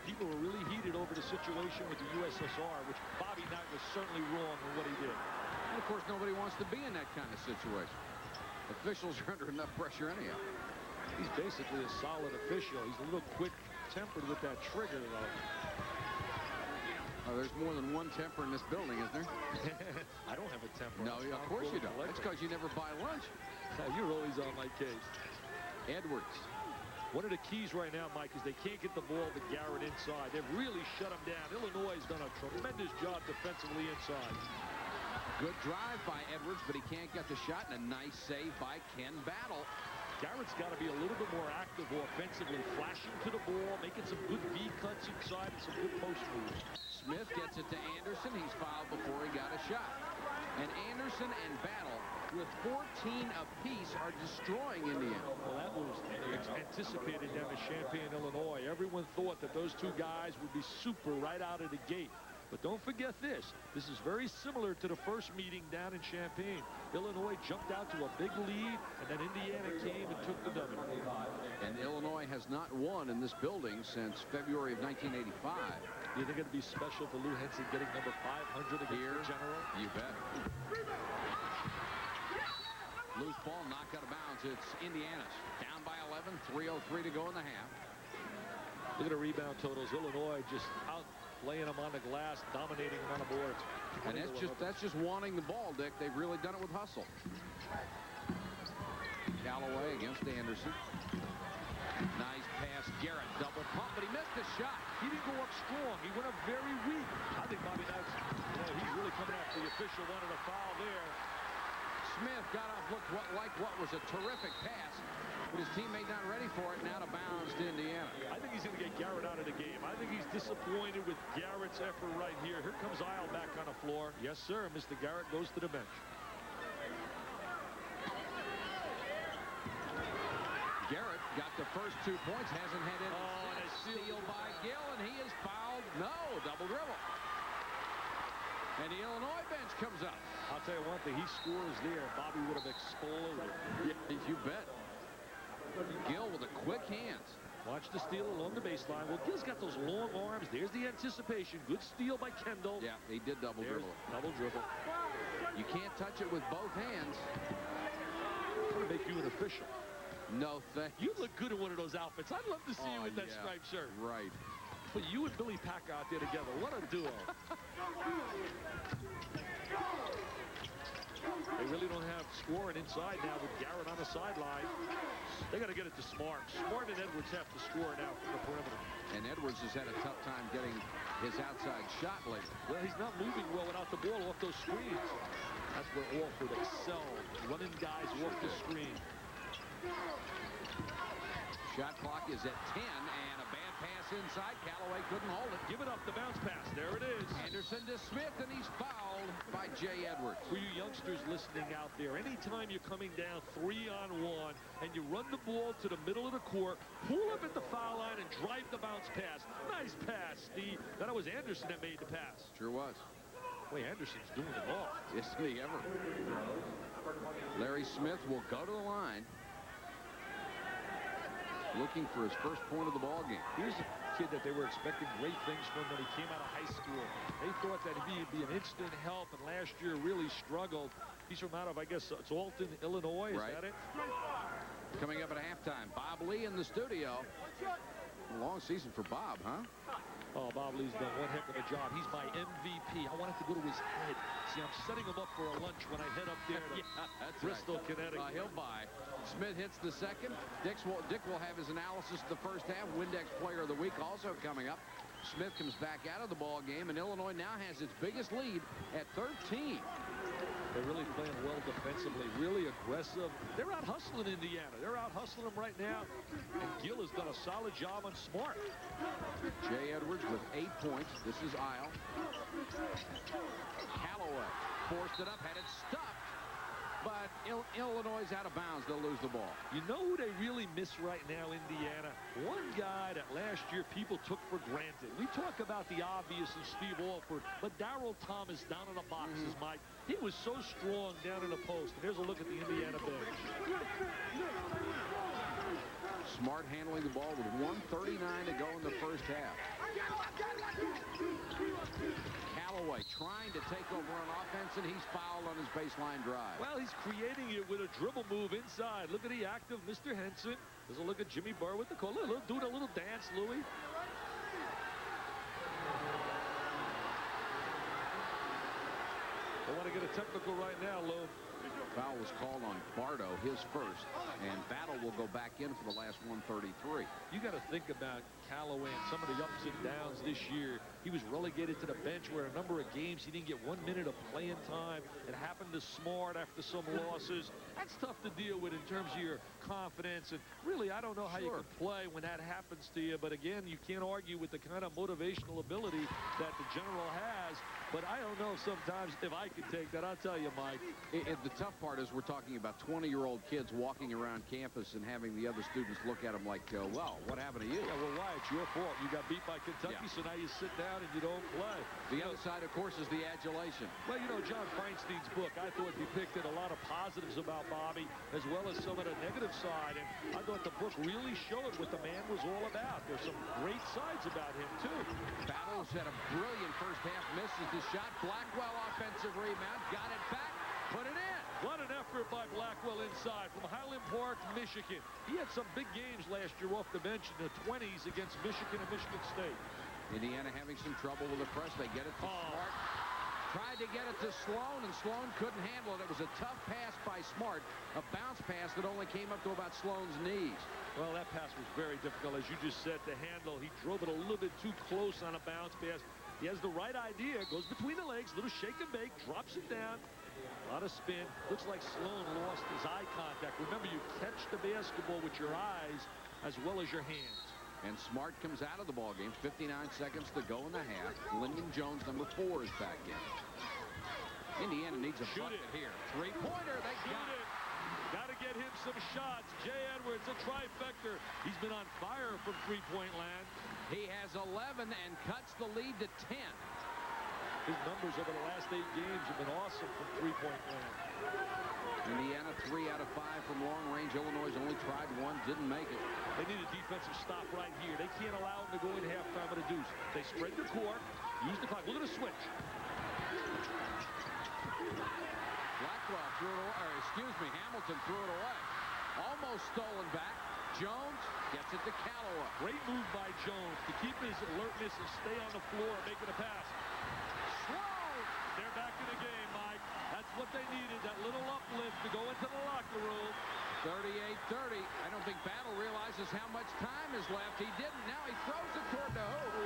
people were really heated over the situation with the USSR, which Bobby Knight was certainly wrong in what he did. And of course, nobody wants to be in that kind of situation. Officials are under enough pressure anyhow. He's basically a solid official. He's a little quick-tempered with that trigger, though. Oh, there's more than one temper in this building, isn't there? I don't have a temper. No, of course you don't. That's because you never buy lunch. You're always on my case. Edwards. One of the keys right now, Mike, is they can't get the ball to Garrett inside. They've really shut him down. Illinois has done a tremendous job defensively inside. Good drive by Edwards, but he can't get the shot, and a nice save by Ken Battle. Garrett's got to be a little bit more active offensively, flashing to the ball, making some good V-cuts inside and some good post moves. Smith gets it to Anderson. He's fouled before he got a shot. And Anderson and Battle, with 14 apiece, are destroying Indiana. Well, that was anticipated down in Champaign, Illinois. Everyone thought that those two guys would be super right out of the gate. But don't forget this. This is very similar to the first meeting down in Champaign. Illinois jumped out to a big lead, and then Indiana came and took the W. And Illinois has not won in this building since February of 1985. Do you think it'd be special for Lou Henson getting number 500 against the General? You bet. Loose ball knocked out of bounds. It's Indiana's. Down by 11, 3:03 to go in the half. Look at the rebound totals. Illinois just outplaying them on the glass, dominating them on the boards. And that's just wanting the ball, Dick. They've really done it with hustle. Callaway against Anderson. Nice pass. Garrett double pump, but he missed the shot. He didn't go up strong. He went up very weak. I think Bobby Knight's, he's really coming after the official. Wanted a foul there. Smith got off what was a terrific pass, but his teammate not ready for it, and out of bounds to Indiana. I think he's going to get Garrett out of the game. I think he's disappointed with Garrett's effort right here. Here comes Isle back on the floor. Yes, sir. Mr. Garrett goes to the bench. Garrett got the first 2 points, hasn't had it. Oh, and a steal by Gill, and he is fouled. No, double dribble. And the Illinois bench comes up. I'll tell you one thing, he scores there. Bobby would have exploded. Yeah, you bet. Gill with the quick hands. Watch the steal along the baseline. Well, Gill's got those long arms. There's the anticipation. Good steal by Kendall. Yeah, he did double dribble. Double dribble. You can't touch it with both hands. I'm going to make you an official. No, thank you. You look good in one of those outfits. I'd love to see you with that striped shirt. Right. But you and Billy Pack out there together. What a duo. They really don't have scoring inside now with Garrett on the sideline. They got to get it to Smart. Smart and Edwards have to score now from the perimeter. And Edwards has had a tough time getting his outside shot lately. Well, he's not moving well without the ball off those screens. That's where Alford excelled, running guys off the screen. Shot clock is at 10, and a bad pass inside. Callaway couldn't hold it. Give it up, the bounce pass. There it is. Anderson to Smith, and he's fouled by Jay Edwards. For you youngsters listening out there, anytime you're coming down 3-on-1 and you run the ball to the middle of the court, pull up at the foul line and drive the bounce pass. Nice pass, Steve. That was Anderson that made the pass. Sure was. Boy, Anderson's doing it all. Isn't he ever? Larry Smith will go to the line, looking for his first point of the ball game. Here's a kid that they were expecting great things from when he came out of high school. They thought that he'd be an instant help, and last year really struggled. He's from out of, I guess, it's Alton, Illinois. Is that it? Coming up at halftime, Bob Lee in the studio. A long season for Bob, huh? Oh, Bob Lee's done one heck of a job. He's my MVP. I want it to go to his head. See, I'm setting him up for a lunch when I head up there to Bristol, Connecticut. He'll buy. Smith hits the second. Dick will have his analysis of the first half. Windex Player of the Week also coming up. Smith comes back out of the ball game, and Illinois now has its biggest lead at 13. They're really playing well defensively, really aggressive. They're out hustling Indiana. They're out hustling them right now. And Gill has done a solid job on Smart. Jay Edwards with 8 points. This is Isle. Callaway forced it up, had it stopped. But Illinois is out of bounds. They'll lose the ball. You know who they really miss right now, Indiana? One guy that last year people took for granted. We talk about the obvious in Steve Alford, but Darryl Thomas down in the boxes, Mike. He was so strong down in the post. And here's a look at the Indiana bench. Smart handling the ball with 1:39 to go in the first half. Callaway trying to take over on offense, and he's fouled on his baseline drive. Well, he's creating it with a dribble move inside. Look at the active Mr. Henson. There's a look at Jimmy Burr with the call. Doing a little dance, Louie. I want to get a technical right now, Lou. Foul was called on Bardo, his first, and Battle will go back in for the last 133. You got to think about Callaway and some of the ups and downs this year. He was relegated to the bench where a number of games he didn't get 1 minute of playing time. It happened to Smart after some losses. That's tough to deal with in terms of your confidence. And really, I don't know how you can play when that happens to you. But again, you can't argue with the kind of motivational ability that the General has. But I don't know sometimes if I could take that. I'll tell you, Mike. The tough part is we're talking about 20-year-old kids walking around campus and having the other students look at them like, well, what happened to you? Yeah, well, why? It's your fault. You got beat by Kentucky, Yeah. so now you sit down and you don't play. The other side, of course, is the adulation. Well, you know, John Feinstein's book, I thought depicted a lot of positives about Bobby, as well as some of the negative side. And I thought the book really showed what the man was all about. There's some great sides about him, too. Battles had a brilliant first half, misses the shot. Blackwell offensive rebound, got it back, put it in. What an effort by Blackwell inside from Highland Park, Michigan. He had some big games last year off the bench in the 20s against Michigan and Michigan State. Indiana having some trouble with the press. They get it to Smart. Tried to get it to Sloan, and Sloan couldn't handle it. It was a tough pass by Smart, a bounce pass that only came up to about Sloan's knees. Well, that pass was very difficult, as you just said, to handle. He drove it a little bit too close on a bounce pass. He has the right idea, goes between the legs, little shake and bake, drops it down. A lot of spin. Looks like Sloan lost his eye contact. Remember, you catch the basketball with your eyes as well as your hands. And Smart comes out of the ballgame. 59 seconds to go in the half. Lyndon Jones, number 4, is back in. Indiana needs a bucket here. Three-pointer, they got it. Got to get him some shots. Jay Edwards, a trifecta. He's been on fire from three-point land. He has 11 and cuts the lead to 10. His numbers over the last 8 games have been awesome from three-point land. Indiana 3 out of 5 from long range. Illinois only tried one, didn't make it. They need a defensive stop right here. They can't allow them to go into halftime with a deuce. They spread the court, use the clock. Look at the switch. Blackwell threw it away, or excuse me, Hamilton threw it away. Almost stolen back. Jones gets it to Callaway. Great move by Jones to keep his alertness and stay on the floor making a pass. Sloan! They're back in the game, Mike. That's what they needed, that little uplift to go into the locker room. 38-30. I don't think Battle realizes how much time is left. He didn't. Now he throws it toward the hoop.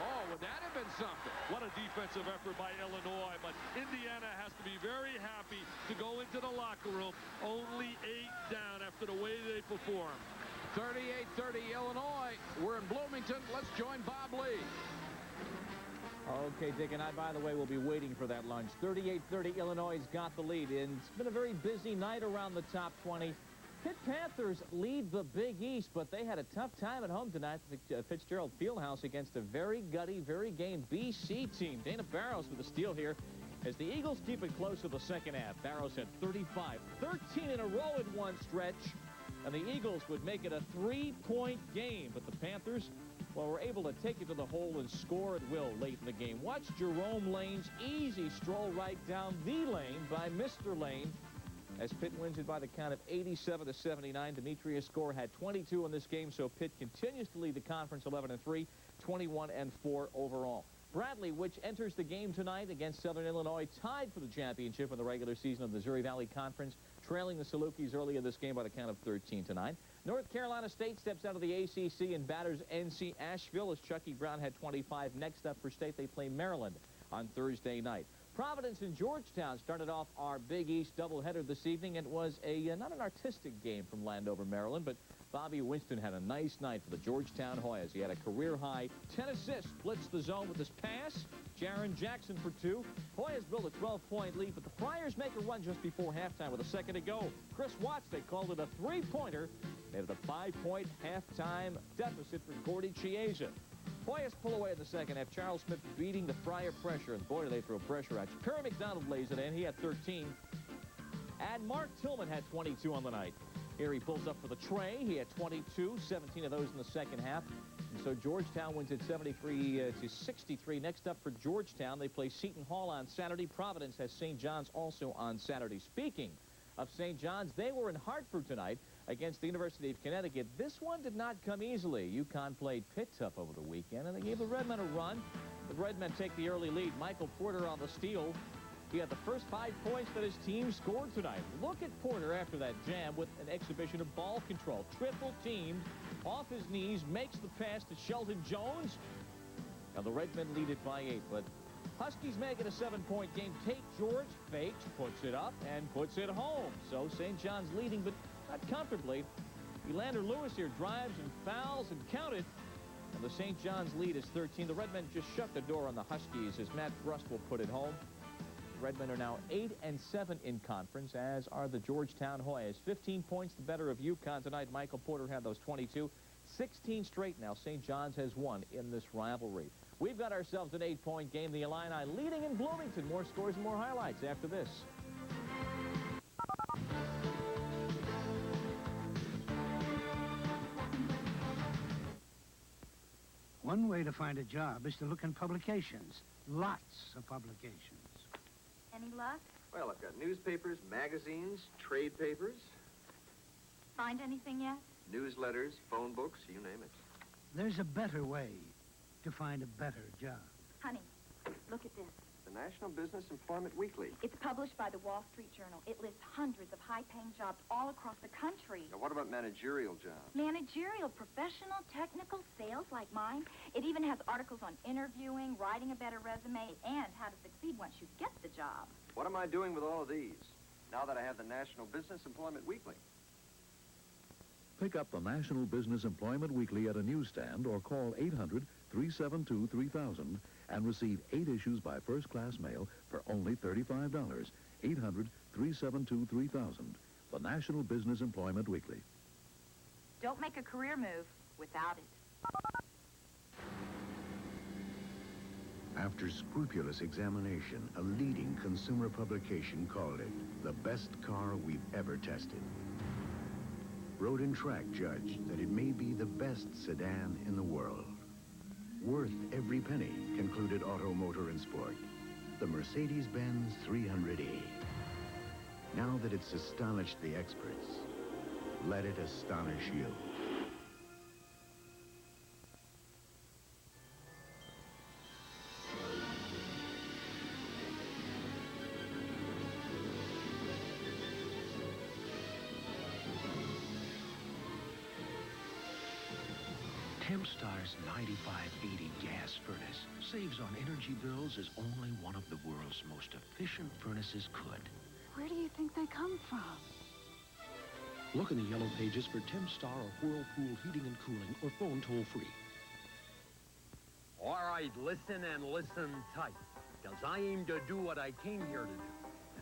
Oh, would that have been something? What a defensive effort by Illinois. But Indiana has to be very happy to go into the locker room only 8 down after the way they performed. 38-30 Illinois. We're in Bloomington. Let's join Bob Lee. Okay, Dick and I, by the way, will be waiting for that lunch. 38-30, Illinois has got the lead. And it's been a very busy night around the top 20. Pitt Panthers lead the Big East, but they had a tough time at home tonight at the Fitzgerald Fieldhouse against a very gutty, very game BC team. Dana Barros with a steal here as the Eagles keep it close to the second half. Barros had 35, 13 in a row in one stretch, and the Eagles would make it a 3-point game. But the Panthers, well, were able to take it to the hole and score at will late in the game. Watch Jerome Lane's easy stroll right down the lane by Mr. Lane as Pitt wins it by the count of 87-79. Demetrius Score had 22 in this game, so Pitt continues to lead the conference 11-3, 21-4 overall. Bradley, which enters the game tonight against Southern Illinois, tied for the championship in the regular season of the Missouri Valley Conference, trailing the Salukis early in this game by the count of 13-9. North Carolina State steps out of the ACC and batters NC Asheville as Chucky Brown had 25. Next up for State, they play Maryland on Thursday night. Providence and Georgetown started off our Big East doubleheader this evening. It was not an artistic game from Landover, Maryland, but Bobby Winston had a nice night for the Georgetown Hoyas. He had a career-high 10 assists, blitzed the zone with his pass. Jaron Jackson for 2. Hoyas built a 12-point lead, but the Friars make a run just before halftime with a second to go. Chris Watts, they called it a 3-pointer. They had a 5-point halftime deficit for Gordy Chiesa. Hoyas pull away in the second half. Charles Smith beating the Friar pressure, and boy, do they throw pressure at you. Perry McDonald lays it in. He had 13. And Mark Tillman had 22 on the night. Here he pulls up for the tray. He had 22, 17 of those in the second half. And so Georgetown wins at 73-63. Next up for Georgetown, they play Seton Hall on Saturday. Providence has St. John's also on Saturday. Speaking of St. John's, they were in Hartford tonight against the University of Connecticut. This one did not come easily. UConn played Pitt tough over the weekend, and they gave the Redmen a run. The Redmen take the early lead. Michael Porter on the steal. He had the first 5 points that his team scored tonight. Look at Porter after that jam with an exhibition of ball control. Triple teamed, off his knees, makes the pass to Sheldon Jones. Now the Redmen lead it by 8, but Huskies make it a 7-point game. Tate George fakes, puts it up, and puts it home. So St. John's leading, but not comfortably. Elander Lewis here drives and fouls and counted. And the St. John's lead is 13. The Redmen just shut the door on the Huskies as Matt Brust will put it home. Redmen are now 8-7 in conference, as are the Georgetown Hoyas. 15 points the better of UConn tonight. Michael Porter had those 22. 16 straight now. St. John's has won in this rivalry. We've got ourselves an 8-point game. The Illini leading in Bloomington. More scores and more highlights after this. One way to find a job is to look in publications. Lots of publications. Any luck? Well, I've got newspapers, magazines, trade papers, Find anything yet? newsletters, phone books, you name it. There's a better way to find a better job. Honey, look at this. The National Business Employment Weekly. It's published by the Wall Street Journal. It lists hundreds of high-paying jobs all across the country. Now, what about managerial jobs? Managerial, professional, technical, sales like mine. It even has articles on interviewing, writing a better resume, and how to succeed once you get the job. What am I doing with all of these, now that I have the National Business Employment Weekly? Pick up the National Business Employment Weekly at a newsstand or call 800-372-3000 and receive 8 issues by first-class mail for only $35. 800-372-3000. The National Business Employment Weekly. Don't make a career move without it. After scrupulous examination, a leading consumer publication called it the best car we've ever tested. Road and Track judged that it may be the best sedan in the world. Worth every penny, concluded Auto, Motor, and Sport. The Mercedes-Benz 300e. Now that it's astonished the experts, let it astonish you. Tempstar's 9580 gas furnace saves on energy bills as only one of the world's most efficient furnaces could. Where do you think they come from? Look in the yellow pages for Tempstar or Whirlpool heating and cooling, or phone toll-free. All right, listen and listen tight, because I aim to do what I came here to do,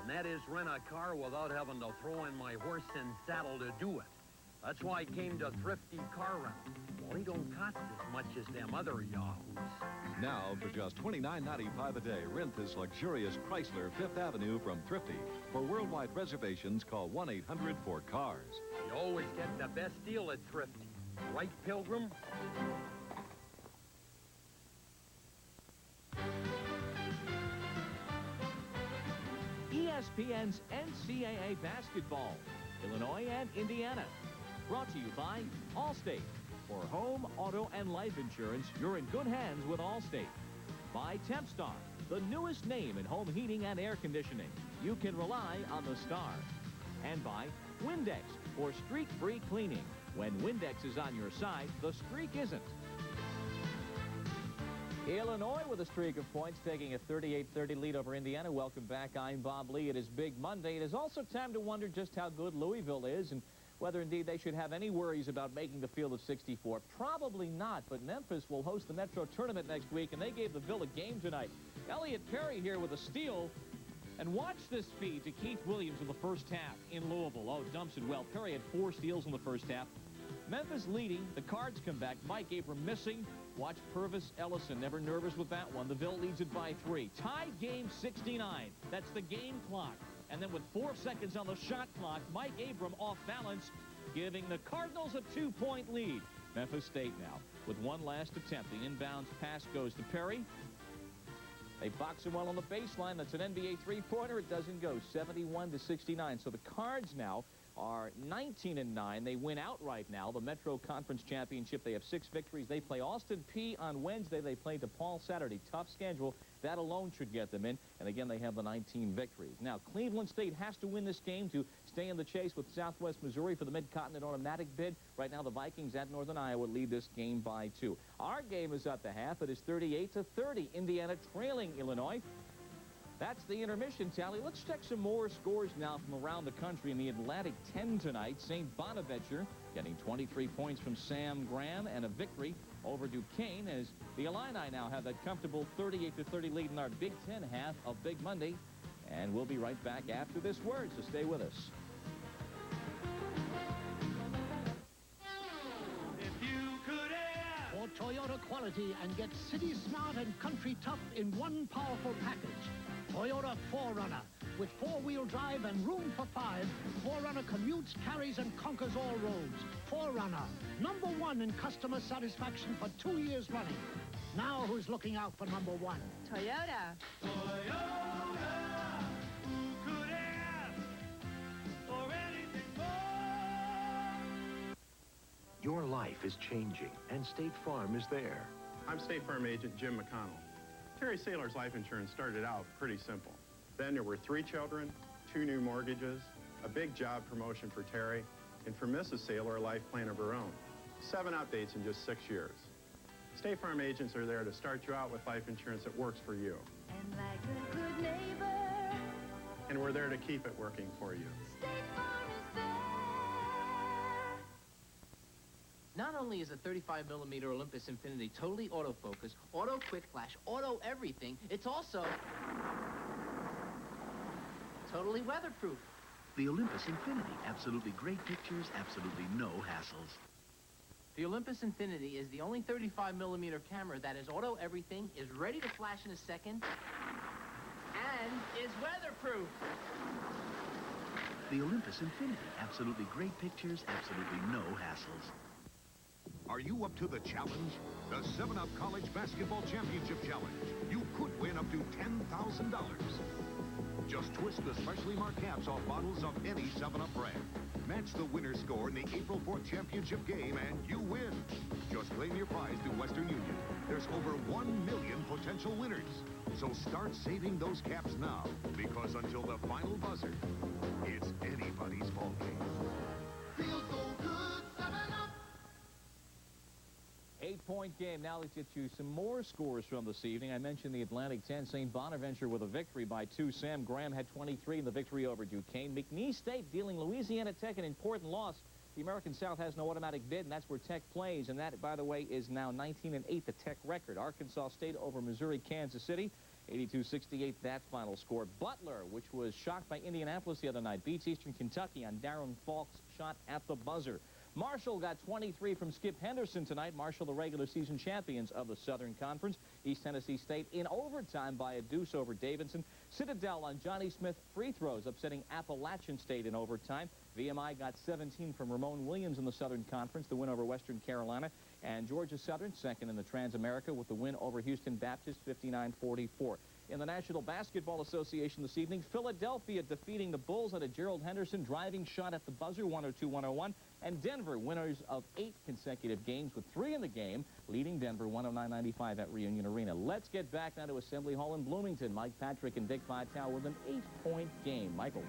and that is rent a car without having to throw in my horse and saddle to do it. That's why I came to Thrifty Car Rental. Well, they don't cost as much as them other yahoos. Now, for just $29.95 a day, rent this luxurious Chrysler 5th Avenue from Thrifty. For worldwide reservations, call 1-800-4CARS. You always get the best deal at Thrifty. Right, Pilgrim? ESPN's NCAA basketball, Illinois and Indiana. Brought to you by Allstate. For home, auto, and life insurance, you're in good hands with Allstate. By Tempstar, the newest name in home heating and air conditioning. You can rely on the star. And by Windex, for streak-free cleaning. When Windex is on your side, the streak isn't. Illinois with a streak of points, taking a 38-30 lead over Indiana. Welcome back. I'm Bob Lee. It is Big Monday. It is also time to wonder just how good Louisville is and whether indeed they should have any worries about making the field of 64. Probably not, but Memphis will host the Metro Tournament next week, and they gave the Ville a game tonight. Elliott Perry here with a steal. And watch this feed to Keith Williams in the first half in Louisville. Oh, dumps it well. Perry had 4 steals in the first half. Memphis leading. The Cards come back. Mike Abram missing. Watch Purvis Ellison. Never nervous with that one. The Ville leads it by 3. Tied game 69. That's the game clock. And then with 4 seconds on the shot clock, Mike Abram off balance, giving the Cardinals a 2-point lead. Memphis State now with one last attempt. The inbounds pass goes to Perry. They box him well on the baseline. That's an NBA three-pointer. It doesn't go. 71-69. So the Cards now are 19-9. They win outright now. The Metro Conference Championship. They have 6 victories. They play Austin Peay on Wednesday. They play DePaul Saturday. Tough schedule. That alone should get them in. And again, they have the 19 victories. Now, Cleveland State has to win this game to stay in the chase with Southwest Missouri for the Mid-Continent automatic bid. Right now, the Vikings at Northern Iowa lead this game by 2. Our game is at the half. It is 38-30. Indiana trailing Illinois. That's the intermission tally. Let's check some more scores now from around the country. In the Atlantic 10 tonight, St. Bonaventure getting 23 points from Sam Graham and a victory over Duquesne as the Illini now have that comfortable 38-30 lead in our Big Ten half of Big Monday. And we'll be right back after this word, so stay with us. For Toyota quality and get city smart and country tough in one powerful package. Toyota 4Runner. With four-wheel drive and room for 5, 4Runner commutes, carries, and conquers all roads. 4Runner, #1 in customer satisfaction for 2 years running. Now who's looking out for #1? Toyota. Toyota, who could ask for anything more? Your life is changing, and State Farm is there. I'm State Farm agent Jim McConnell. Terry Saylor's life insurance started out pretty simple. Then there were 3 children, 2 new mortgages, a big job promotion for Terry, and for Mrs. Saylor, a life plan of her own. 7 updates in just 6 years. State Farm agents are there to start you out with life insurance that works for you. And like a good neighbor, And we're there to keep it working for you. State Farm is there. Not only is a 35mm Olympus Infinity totally autofocus, auto quick flash, auto everything, it's also totally weatherproof. The Olympus Infinity. Absolutely great pictures, absolutely no hassles. The Olympus Infinity is the only 35mm camera that is auto everything, is ready to flash in a second, and is weatherproof. The Olympus Infinity. Absolutely great pictures, absolutely no hassles. Are you up to the challenge? The 7-Up College Basketball Championship Challenge. You could win up to $10,000. Just twist the specially marked caps off bottles of any 7-Up brand. Match the winner's score in the April 4th championship game, and you win. Just claim your prize through Western Union. There's over 1 million potential winners. So start saving those caps now, because until the final buzzer, it's anybody's ballgame. Feels so good, 7-Up. 8-point game. Now let's get you some more scores from this evening. I mentioned the Atlantic 10. St. Bonaventure with a victory by 2. Sam Graham had 23 in the victory over Duquesne. McNeese State dealing Louisiana Tech an important loss. The American South has no automatic bid, and that's where Tech plays. And that, by the way, is now 19-8, the Tech record. Arkansas State over Missouri, Kansas City. 82-68, that final score. Butler, which was shocked by Indianapolis the other night, beats Eastern Kentucky on Darren Falk's shot at the buzzer. Marshall got 23 from Skip Henderson tonight. Marshall, the regular season champions of the Southern Conference. East Tennessee State in overtime by a deuce over Davidson. Citadel on Johnny Smith free throws, upsetting Appalachian State in overtime. VMI got 17 from Ramon Williams in the Southern Conference, the win over Western Carolina. And Georgia Southern second in the Trans-America with the win over Houston Baptist, 59-44. In the National Basketball Association this evening, Philadelphia defeating the Bulls at a Gerald Henderson driving shot at the buzzer, 102-101. And Denver, winners of 8 consecutive games with 3 in the game, leading Denver 109-95 at Reunion Arena. Let's get back now to Assembly Hall in Bloomington. Mike Patrick and Dick Vitale with an 8-point game. Michael.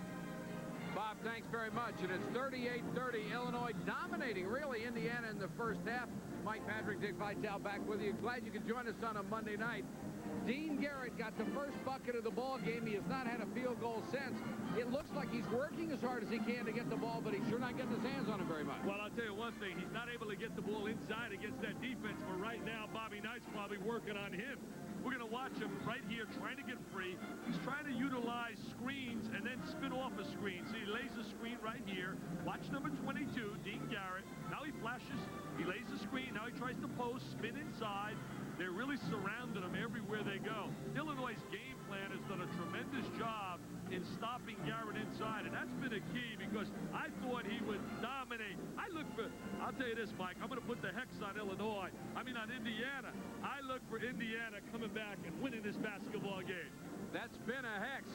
Bob, thanks very much. And it's 38-30. Illinois dominating, really, Indiana in the first half. Mike Patrick, Dick Vitale back with you. Glad you could join us on a Monday night. Dean Garrett got the first bucket of the ball game. He has not had a field goal since. It looks like he's working as hard as he can to get the ball, but he's sure not getting his hands on it very much. Well, I'll tell you one thing. He's not able to get the ball inside against that defense, but right now, Bobby Knight's probably working on him. We're going to watch him right here trying to get free. He's trying to utilize screens and then spin off a screen. So he lays a screen right here. Watch number 22, Dean Garrett. Now he flashes. He lays the screen. Now he tries to post, spin inside. They're really surrounding him everywhere they go. Illinois' game plan has done a tremendous job in stopping Garrett inside, and that's been a key because I thought he would dominate. I'll tell you this, Mike, I'm going to put the hex on Illinois. on Indiana. I look for Indiana coming back and winning this basketball game. That's been a hex.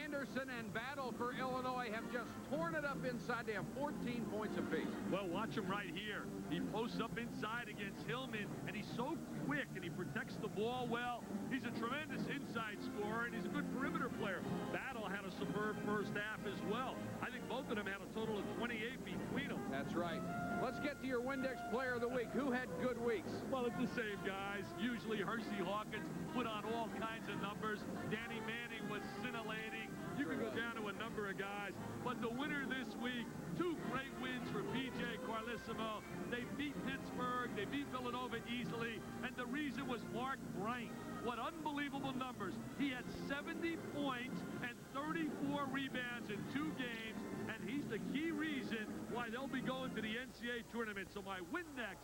Anderson and Battle for Illinois have just torn it up inside. They have 14 points apiece. Well, watch him right here. He posts up inside against Hillman, and he's so quick, and he protects the ball well. He's a tremendous inside scorer, and he's a good perimeter player. Battle had a superb first half as well. I think both of them had a total of 28 between them. That's right. Let's get to your Windex Player of the Week. Who had good weeks? Well, it's the same guys. Usually Hersey Hawkins put on all kinds of numbers. Danny Manning was scintillating. You can go down to a number of guys. But the winner this week, two great wins for P.J. Carlissimo. They beat Pittsburgh They beat Villanova easily, and the reason was Mark Bryant. What unbelievable numbers. He had 70 points and 34 rebounds in 2 games, and he's the key reason why they'll be going to the NCAA tournament. So my Windex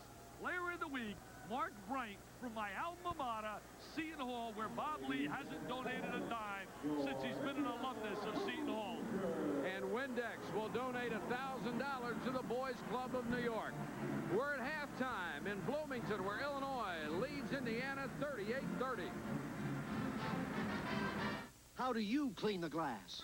Player of the Week, Mark Bryant, from my alma mater, Seton Hall, where Bob Lee hasn't donated a dime since he's been an alumnus of Seton Hall. And Windex will donate $1,000 to the Boys Club of New York. We're at halftime in Bloomington, where Illinois leads Indiana 38-30. How do you clean the glass?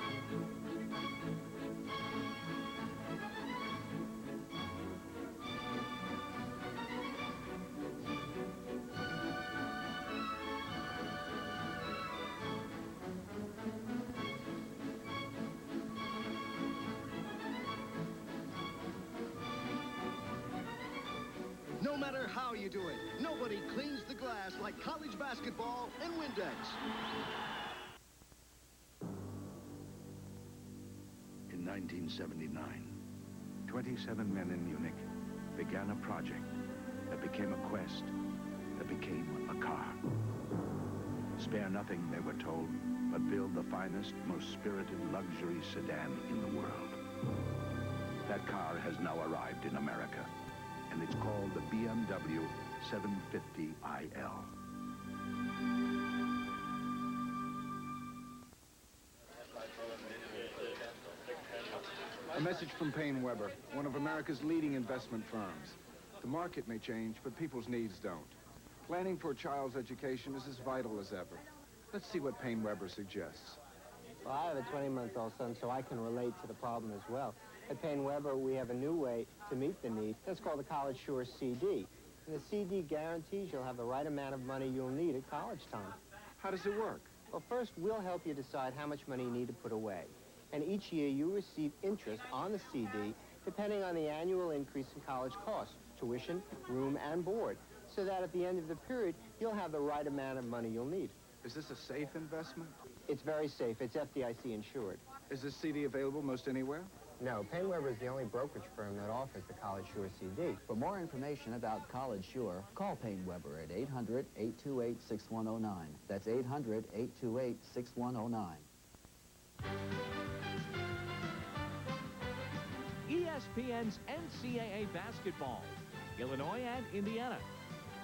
No matter how you do it, nobody cleans the glass like college basketball and Windex. In 1979, 27 men in Munich began a project that became a quest, that became a car. Spare nothing, they were told, but build the finest, most spirited luxury sedan in the world. That car has now arrived in America, and it's called the BMW 750iL. A message from Payne Weber, one of America's leading investment firms. The market may change, but people's needs don't. Planning for a child's education is as vital as ever. Let's see what Payne Weber suggests. Well, I have a 20-month-old son, so I can relate to the problem as well. At Payne Weber, we have a new way to meet the need. That's called the College Sure CD. And the CD guarantees you'll have the right amount of money you'll need at college time. How does it work? Well, first, we'll help you decide how much money you need to put away. And each year, you receive interest on the CD depending on the annual increase in college costs, tuition, room, and board, so that at the end of the period, you'll have the right amount of money you'll need. Is this a safe investment? It's very safe. It's FDIC insured. Is this CD available most anywhere? No, Payne Weber is the only brokerage firm that offers the College Sure CD. For more information about College Sure, call Payne Weber at 800-828-6109. That's 800-828-6109. ESPN's NCAA basketball, Illinois and Indiana.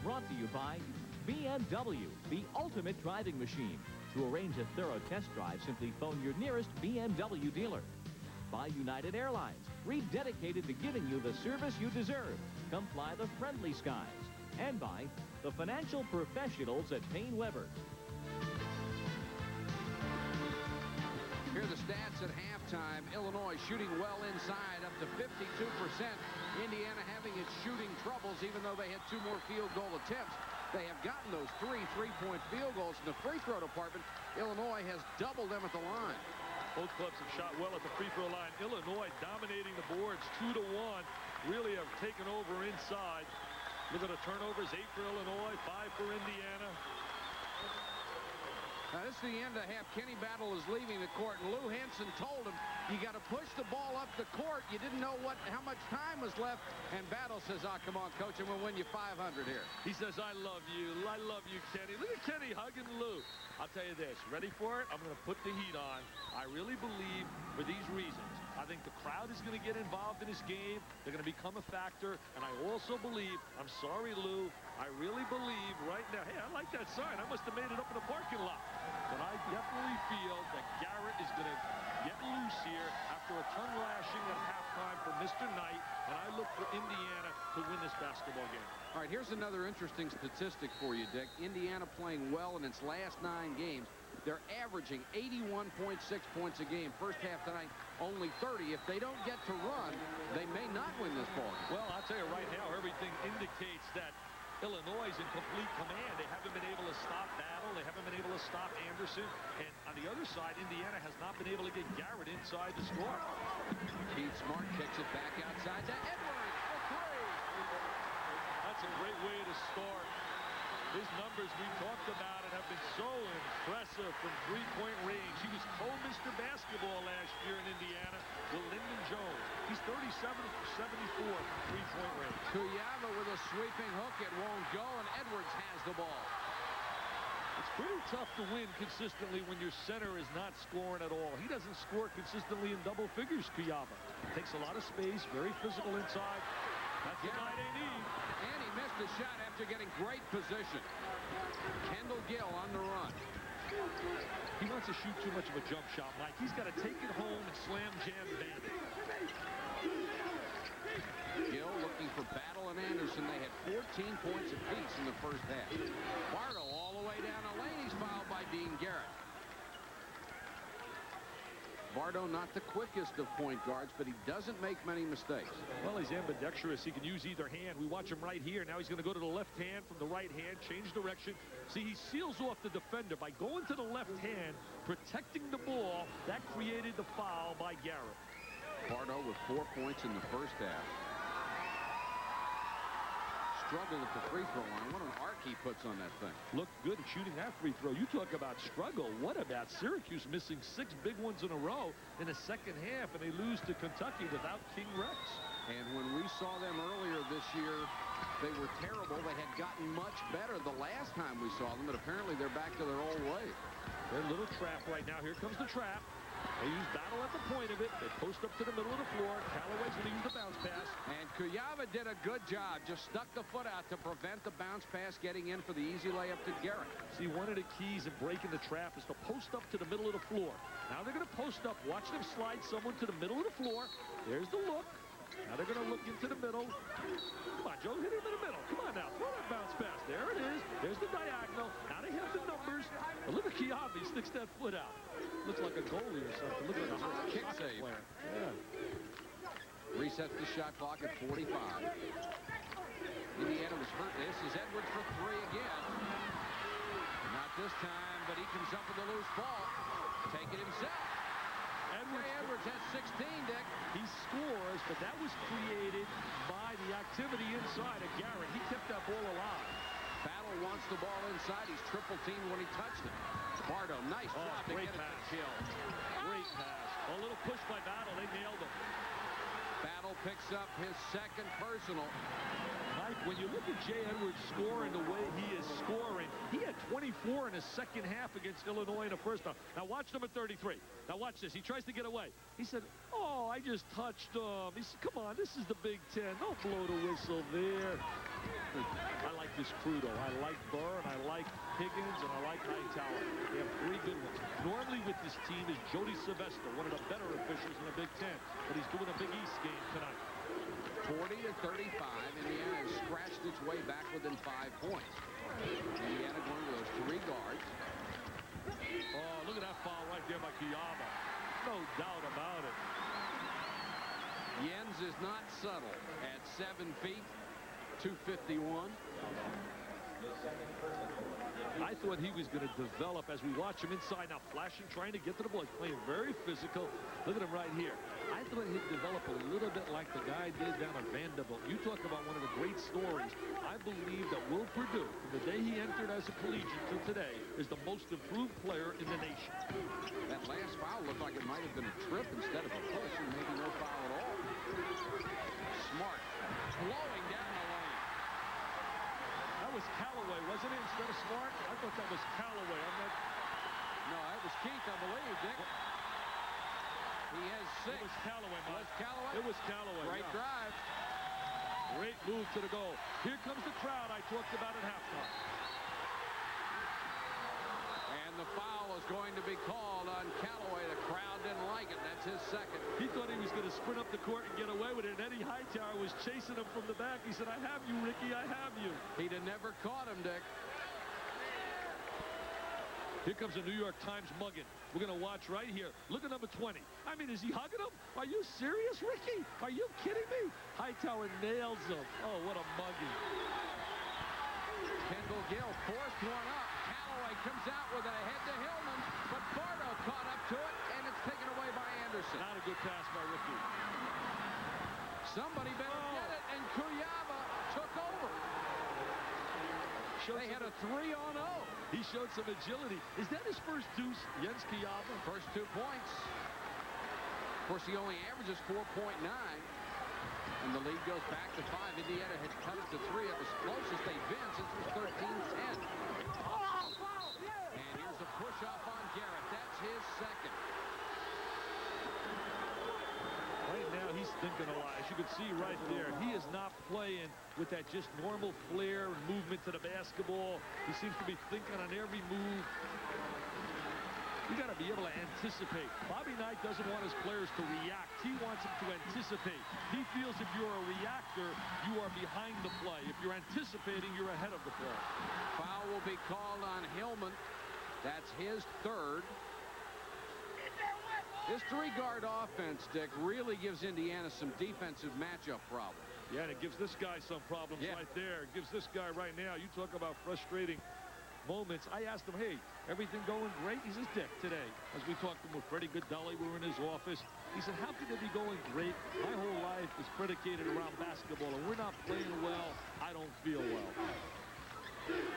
Brought to you by BMW, the ultimate driving machine. To arrange a thorough test drive, simply phone your nearest BMW dealer. By United Airlines, rededicated to giving you the service you deserve. Come fly the friendly skies. And by the financial professionals at Payne Weber. Here are the stats at halftime. Illinois shooting well inside, up to 52%. Indiana having its shooting troubles, even though they had 2 more field goal attempts. They have gotten those 3 three-point field goals in the free throw department. Illinois has doubled them at the line. Both clubs have shot well at the free throw line. Illinois dominating the boards 2-1. Really have taken over inside. Look at the turnovers, 8 for Illinois, 5 for Indiana. Now, this is the end of half. Kenny Battle is leaving the court, and Lou Henson told him, you got to push the ball up the court. You didn't know how much time was left. And Battle says, oh, come on, coach, I'm going to win you 500 here. He says, I love you, Kenny. Look at Kenny hugging Lou. I'll tell you this, ready for it? I'm going to put the heat on. I really believe for these reasons. I think the crowd is going to get involved in this game. They're going to become a factor. And I also believe, I'm sorry, Lou, I really believe right now, hey, I like that sign. I must have made it up in the parking lot. But I definitely feel that Garrett is going to get loose here after a tongue lashing at halftime for Mr. Knight. And I look for Indiana to win this basketball game. All right, here's another interesting statistic for you, Dick. Indiana playing well in its last 9 games. They're averaging 81.6 points a game. First half tonight, only 30. If they don't get to run, they may not win this ball game. Well, I'll tell you right now, everything indicates that Illinois is in complete command. They haven't been able to stop Battle. They haven't been able to stop Anderson. And on the other side, Indiana has not been able to get Garrett inside the score. Keith Smart kicks it back outside to Edwards for 3. That's a great way to start. His numbers, we talked about it, have been so impressive from three-point range. He was co-Mr. Basketball last year in Indiana with Lyndon Jones. He's 37 for 74 from three-point range. Kuyava with a sweeping hook. It won't go, and Edwards has the ball. It's pretty tough to win consistently when your center is not scoring at all. He doesn't score consistently in double figures, Kuyava. Takes a lot of space, very physical inside. That's the guy they need. And he missed a shot after getting great position. Kendall Gill on the run. He wants to shoot too much of a jump shot, Mike. He's got to take it home and slam jam band it. Gill looking for Battle and Anderson. They had 14 points apiece in the first half. Bardo all the way down the lane. He's fouled by Dean Garrett. Bardo not the quickest of point guards, but he doesn't make many mistakes. Well, he's ambidextrous. He can use either hand. We watch him right here. Now he's going to go to the left hand from the right hand, change direction. See, he seals off the defender by going to the left hand, protecting the ball. That created the foul by Garrett. Bardo with 4 points in the first half. Struggle at the free throw line. What an arc he puts on that thing. Looked good at shooting that free throw. You talk about struggle. What about Syracuse missing 6 big ones in a row in the second half, and they lose to Kentucky without King Rex? And when we saw them earlier this year, they were terrible. They had gotten much better the last time we saw them, but apparently they're back to their old way. Their little trap right now. Here comes the trap. They use Battle at the point of it. They post up to the middle of the floor. Callaway's going to use the bounce pass. And Kuyava did a good job. Just stuck the foot out to prevent the bounce pass getting in for the easy layup to Garrett. See, one of the keys in breaking the trap is to post up to the middle of the floor. Now they're going to post up. Watch them slide someone to the middle of the floor. There's the look. Now they're going to look into the middle. Come on, Joe. Hit him in the middle. Come on now. Throw that bounce pass. There it is. There's the diagonal. Now they have the numbers. But look at Kuyava. He sticks that foot out. Looks like a goalie or something. Looks like a hot kick save. Player. Yeah. Resets the shot clock at 45. Indiana was hurt. This is Edwards for 3 again. Not this time, but he comes up with a loose ball. Take it himself. Edwards has 16, Dick. He scores, but that was created by the activity inside of Garrett. He kept that ball alive. Battle wants the ball inside. He's triple teamed when he touched it. Bardo, nice job to get it to Gill. Great pass. A little push by Battle. They nailed him. Battle picks up his second personal. Mike, when you look at Jay Edwards scoring the way he is scoring, he had 24 in his second half against Illinois in the first half. Now watch number 33. Now watch this. He tries to get away. He said, oh, I just touched him. He said, come on, this is the Big Ten. Don't blow the whistle there. I like this crew, though. I like Burr, and I like Higgins, and I like Hightower. They have 3 good ones. Normally with this team is Jody Sylvester, one of the better officials in the Big Ten, but he's doing a Big East game tonight. 40-35. Indiana has scratched its way back within 5 points. Indiana going to those 3 guards. Oh, look at that foul right there by Kuyava. No doubt about it. Jens is not subtle at 7 feet, 251. I thought he was going to develop as we watch him inside now, flashing, trying to get to the ball. He's playing very physical. Look at him right here. I thought he'd develop a little bit like the guy did down at Vanderbilt. You talk about one of the great stories. I believe that Will Purdue, from the day he entered as a collegiate to today, is the most improved player in the nation. That last foul looked like it might have been a trip instead of a push, and maybe no foul at all. Smart, blowing down the lane. That was Callaway, wasn't it, instead of Smart? I thought that was Callaway. No, that was Keith, I believe, Dick. He has 6. It was Callaway, Mike. Callaway? It was Callaway. Great drive. Great move to the goal. Here comes the crowd I talked about at halftime. And the foul is going to be called on Callaway. The crowd didn't like it. That's his second. He thought he was going to sprint up the court and get away with it. And Eddie Hightower was chasing him from the back. He said, I have you, Ricky. I have you. He'd have never caught him, Dick. Here comes a New York Times mugging. We're going to watch right here. Look at number 20. I mean, is he hugging him? Are you serious, Ricky? Are you kidding me? Hightower nails him. Oh, what a mugging. Kendall Gill forced one up. Callaway comes out with a head to Hillman, but Bardo caught up to it, and it's taken away by Anderson. Not a good pass by Ricky. Somebody better get it, and Kuyava took over. They had a 3-on-0. He showed some agility. Is that his first deuce, Jens Kiava? First 2 points. Of course, he only averages 4.9. And the lead goes back to 5. Indiana had cut it to 3. It was closest they've been since it was 13-10. And here's a push-off on Garrett. That's his second. Right now, he's thinking a lot. As you can see right there, he is not playing with that just normal flair and movement to the basketball. He seems to be thinking on every move. You got to be able to anticipate. Bobby Knight doesn't want his players to react. He wants them to anticipate. He feels if you're a reactor, you are behind the play. If you're anticipating, you're ahead of the play. Foul will be called on Hillman. That's his third. This 3-guard offense, Dick, really gives Indiana some defensive matchup problems. Yeah, and it gives this guy some problems right there. It gives this guy right now. You talk about frustrating moments. I asked him, hey, everything going great? He says, Dick, today, as we talked to him with Freddie Goodelli, we were in his office. He said, how could it be going great? My whole life is predicated around basketball, and we're not playing well. I don't feel well.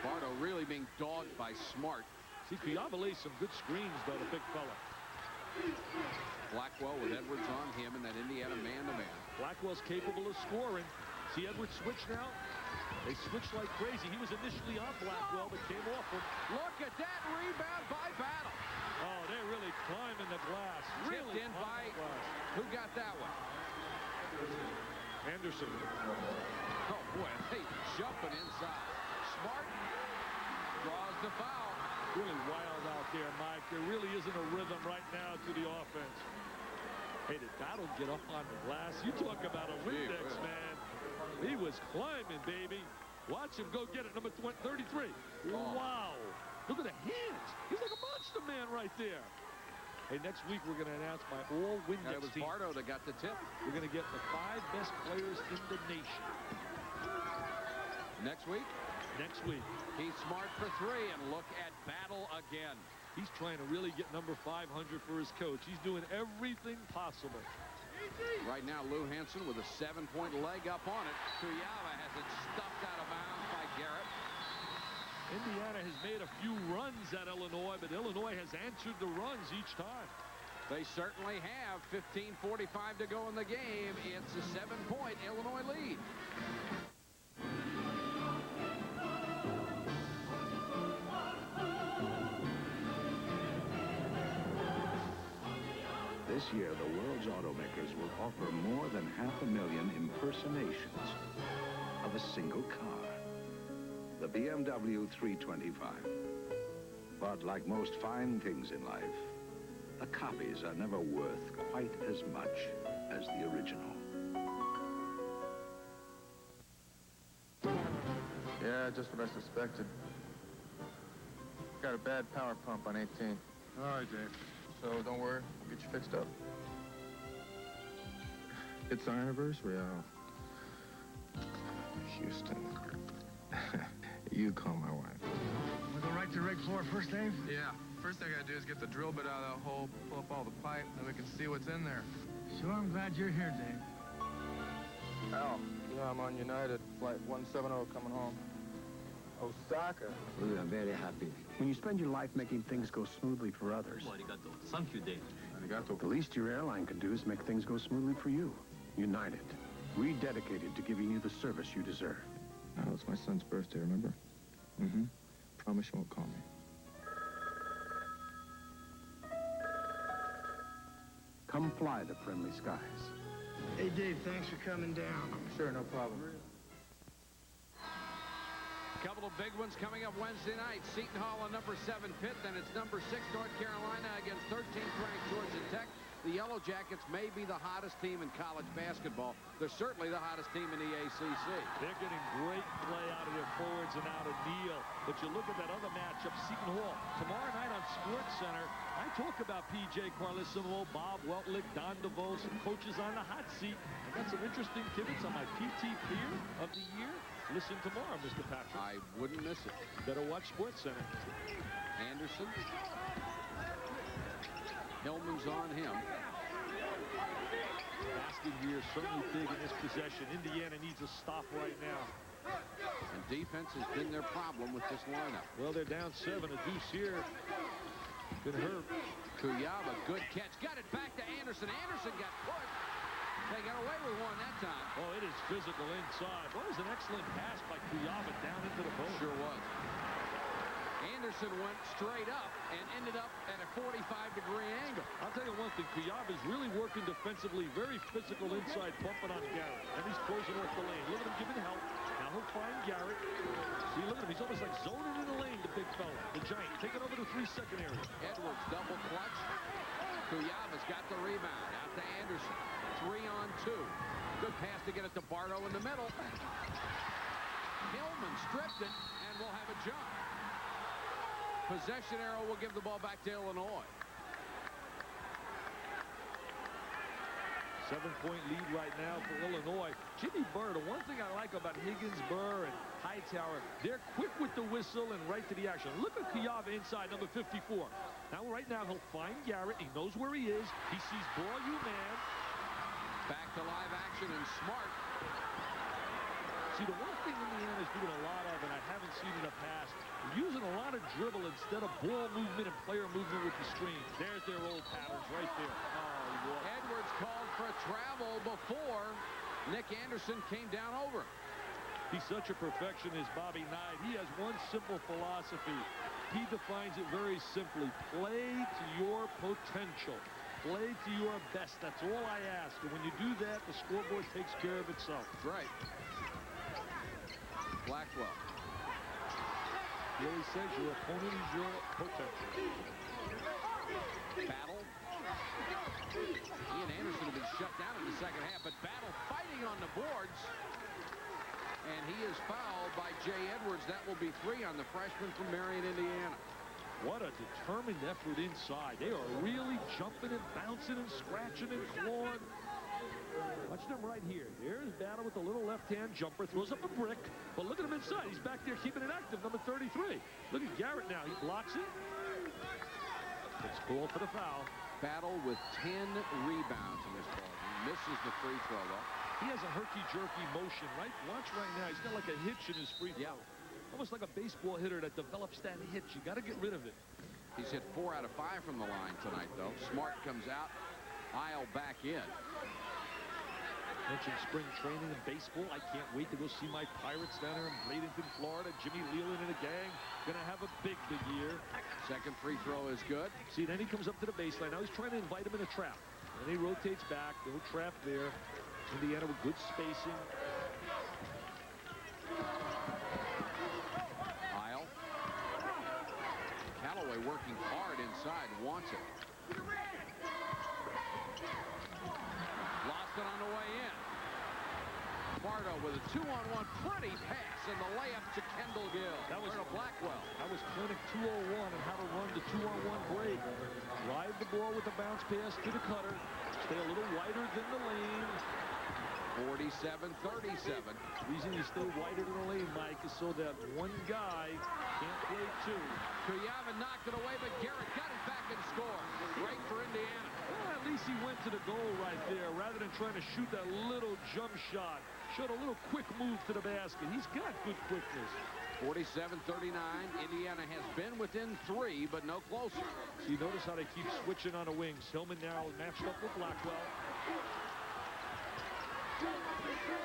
Bardo really being dogged by Smart. See, Kiava lays some good screens, though, the big fella. Blackwell with Edwards on him and that Indiana man-to-man. Blackwell's capable of scoring. See Edwards switch now? They switched like crazy. He was initially on Blackwell, but came off him. Look at that rebound by Battle. Oh, they're really climbing the glass. Tipped in by, who got that one? Anderson. Oh, boy, hey, jumping inside. Smart draws the foul. Really wild out there, Mike. There really isn't a rhythm right now to the offense. Hey, did Battle get up on the glass? You talk about a Windex, man. He was climbing, baby. Watch him go get it, number 33. Oh. Wow. Look at the hands. He's like a monster man right there. Hey, next week we're going to announce my all-Windex team. It was Bardo that got the tip. We're going to get the 5 best players in the nation. Next week? Next week. He's Smart for 3, and look at Battle again. He's trying to really get number 500 for his coach. He's doing everything possible. Right now, Lou Hansen with a 7-point leg up on it. Kiava has it stuffed out of bounds by Garrett. Indiana has made a few runs at Illinois, but Illinois has answered the runs each time. They certainly have. 15:45 to go in the game. It's a 7-point Illinois lead. This year, the world's automakers will offer more than 500,000 impersonations of a single car. The BMW 325. But like most fine things in life, the copies are never worth quite as much as the original. Yeah, just what I suspected. Got a bad power pump on 18. All right, Dave. So don't worry, we'll get you fixed up. It's our anniversary, Al. Houston. You call my wife. We go right to rig 4 first, Dave? Yeah. First thing I gotta do is get the drill bit out of that hole, pull up all the pipe, then we can see what's in there. Sure, I'm glad you're here, Dave. Al, you know I'm on United, flight 170 coming home. Osaka. We are very happy. When you spend your life making things go smoothly for others, Thank you, Dave. the least your airline can do is make things go smoothly for you. United, rededicated to giving you the service you deserve. Oh, it's my son's birthday, remember? Mm-hmm. Promise you won't call me. Come fly the friendly skies. Hey, Dave, thanks for coming down. Sure, no problem. Couple of big ones coming up Wednesday night. Seton Hall on number 7 Pitt, then it's number 6 North Carolina against 13th ranked Georgia Tech. The Yellow Jackets may be the hottest team in college basketball. They're certainly the hottest team in the ACC. They're getting great play out of their forwards and out of Neal. But you look at that other matchup, Seton Hall. Tomorrow night on SportsCenter, I talk about P.J. Carlissimo, Bob Weltlich, Don DeVos, some coaches on the hot seat. I got some interesting tidbits on my PT Peer of the Year. Listen tomorrow, Mr. Patrick. I wouldn't miss it. Better watch SportsCenter. Anderson. Hillman's on him. Basket here, certainly big in this possession. Indiana needs a stop right now. And defense has been their problem with this lineup. Well, they're down 7. A deuce here could hurt. Kuyava, good catch. Got it back to Anderson. Anderson got put. They got away with one that time. Oh, it is physical inside. Well, it was an excellent pass by Kuyava down into the post. Sure was. Anderson went straight up and ended up at a 45-degree angle. I'll tell you one thing. Kuyava's really working defensively. Very physical inside, pumping on Garrett. And he's closing off the lane. Look at him giving help. Now he'll find Garrett. See, look at him. He's almost like zoning in the lane, the big fella. The giant. Taking over the 3-second area. Edwards double clutch. Kuyava's got the rebound. Out to Anderson. 3-on-2. Good pass to get it to Bardo in the middle. Hillman stripped it and will have a jump. Possession arrow will give the ball back to Illinois. 7-point lead right now for Illinois. Jimmy Burr, the one thing I like about Higgins, Burr, and Hightower, they're quick with the whistle and right to the action. Look at Kuyava inside, number 54. Now, right now, he'll find Garrett. He knows where he is. He sees ball, you man. Back to live action and Smart. See, the one thing Indiana's doing a lot of, and I haven't seen in the past, they're using a lot of dribble instead of ball movement and player movement with the screen. There's their old patterns right there. Oh, Lord. Edwards called for travel before Nick Anderson came down over. He's such a perfectionist, Bobby Knight. He has one simple philosophy. He defines it very simply. Play to your potential. Play to your best. That's all I ask. And when you do that, the scoreboard takes care of itself. Right. Blackwell. He always says your opponent is your potential. Battle. Ian Anderson will be shut down in the second half, but Battle fighting on the boards. And he is fouled by Jay Edwards. That will be 3 on the freshman from Marion, Indiana. What a determined effort inside. They are really jumping and bouncing and scratching and clawing. Watch them right here. There's Battle with a little left-hand jumper. Throws up a brick. But look at him inside. He's back there keeping it active, number 33. Look at Garrett now. He blocks it. It's called for the foul. Battle with 10 rebounds in this ball. He misses the free throw, though. He has a herky-jerky motion, right? Watch right now. He's got like a hitch in his free throw. Yeah. Almost like a baseball hitter that develops that hitch. You got to get rid of it. He's hit 4 out of 5 from the line tonight, though. Smart comes out. Isle back in. Mentioned spring training in baseball. I can't wait to go see my Pirates down there in Bradenton, Florida. Jimmy Leland and a gang. Gonna have a big year. Second free throw is good. See, then he comes up to the baseline. Now he's trying to invite him in a trap. And he rotates back. No trap there. Indiana with good spacing. Isle. Callaway working hard inside. Wants it. Lost it on the way in. Bardo with a 2-on-1 pretty pass and the layup to Kendall Gill. That was to Blackwell. That was clinic 201 and how to run the 2-on-1 break. Drive the ball with the bounce pass to the cutter. Stay a little wider than the lane. 47-37. The reason you stay wider than the lane, Mike, is so that one guy can't play 2. Kuyava knocked it away, but Garrett got it back and scored. Great for Indiana. Well, at least he went to the goal right there rather than trying to shoot that little jump shot. Showed a little quick move to the basket. He's got good quickness. 47-39. Indiana has been within 3, but no closer. So you notice how they keep switching on the wings. Hillman now matched up with Blackwell.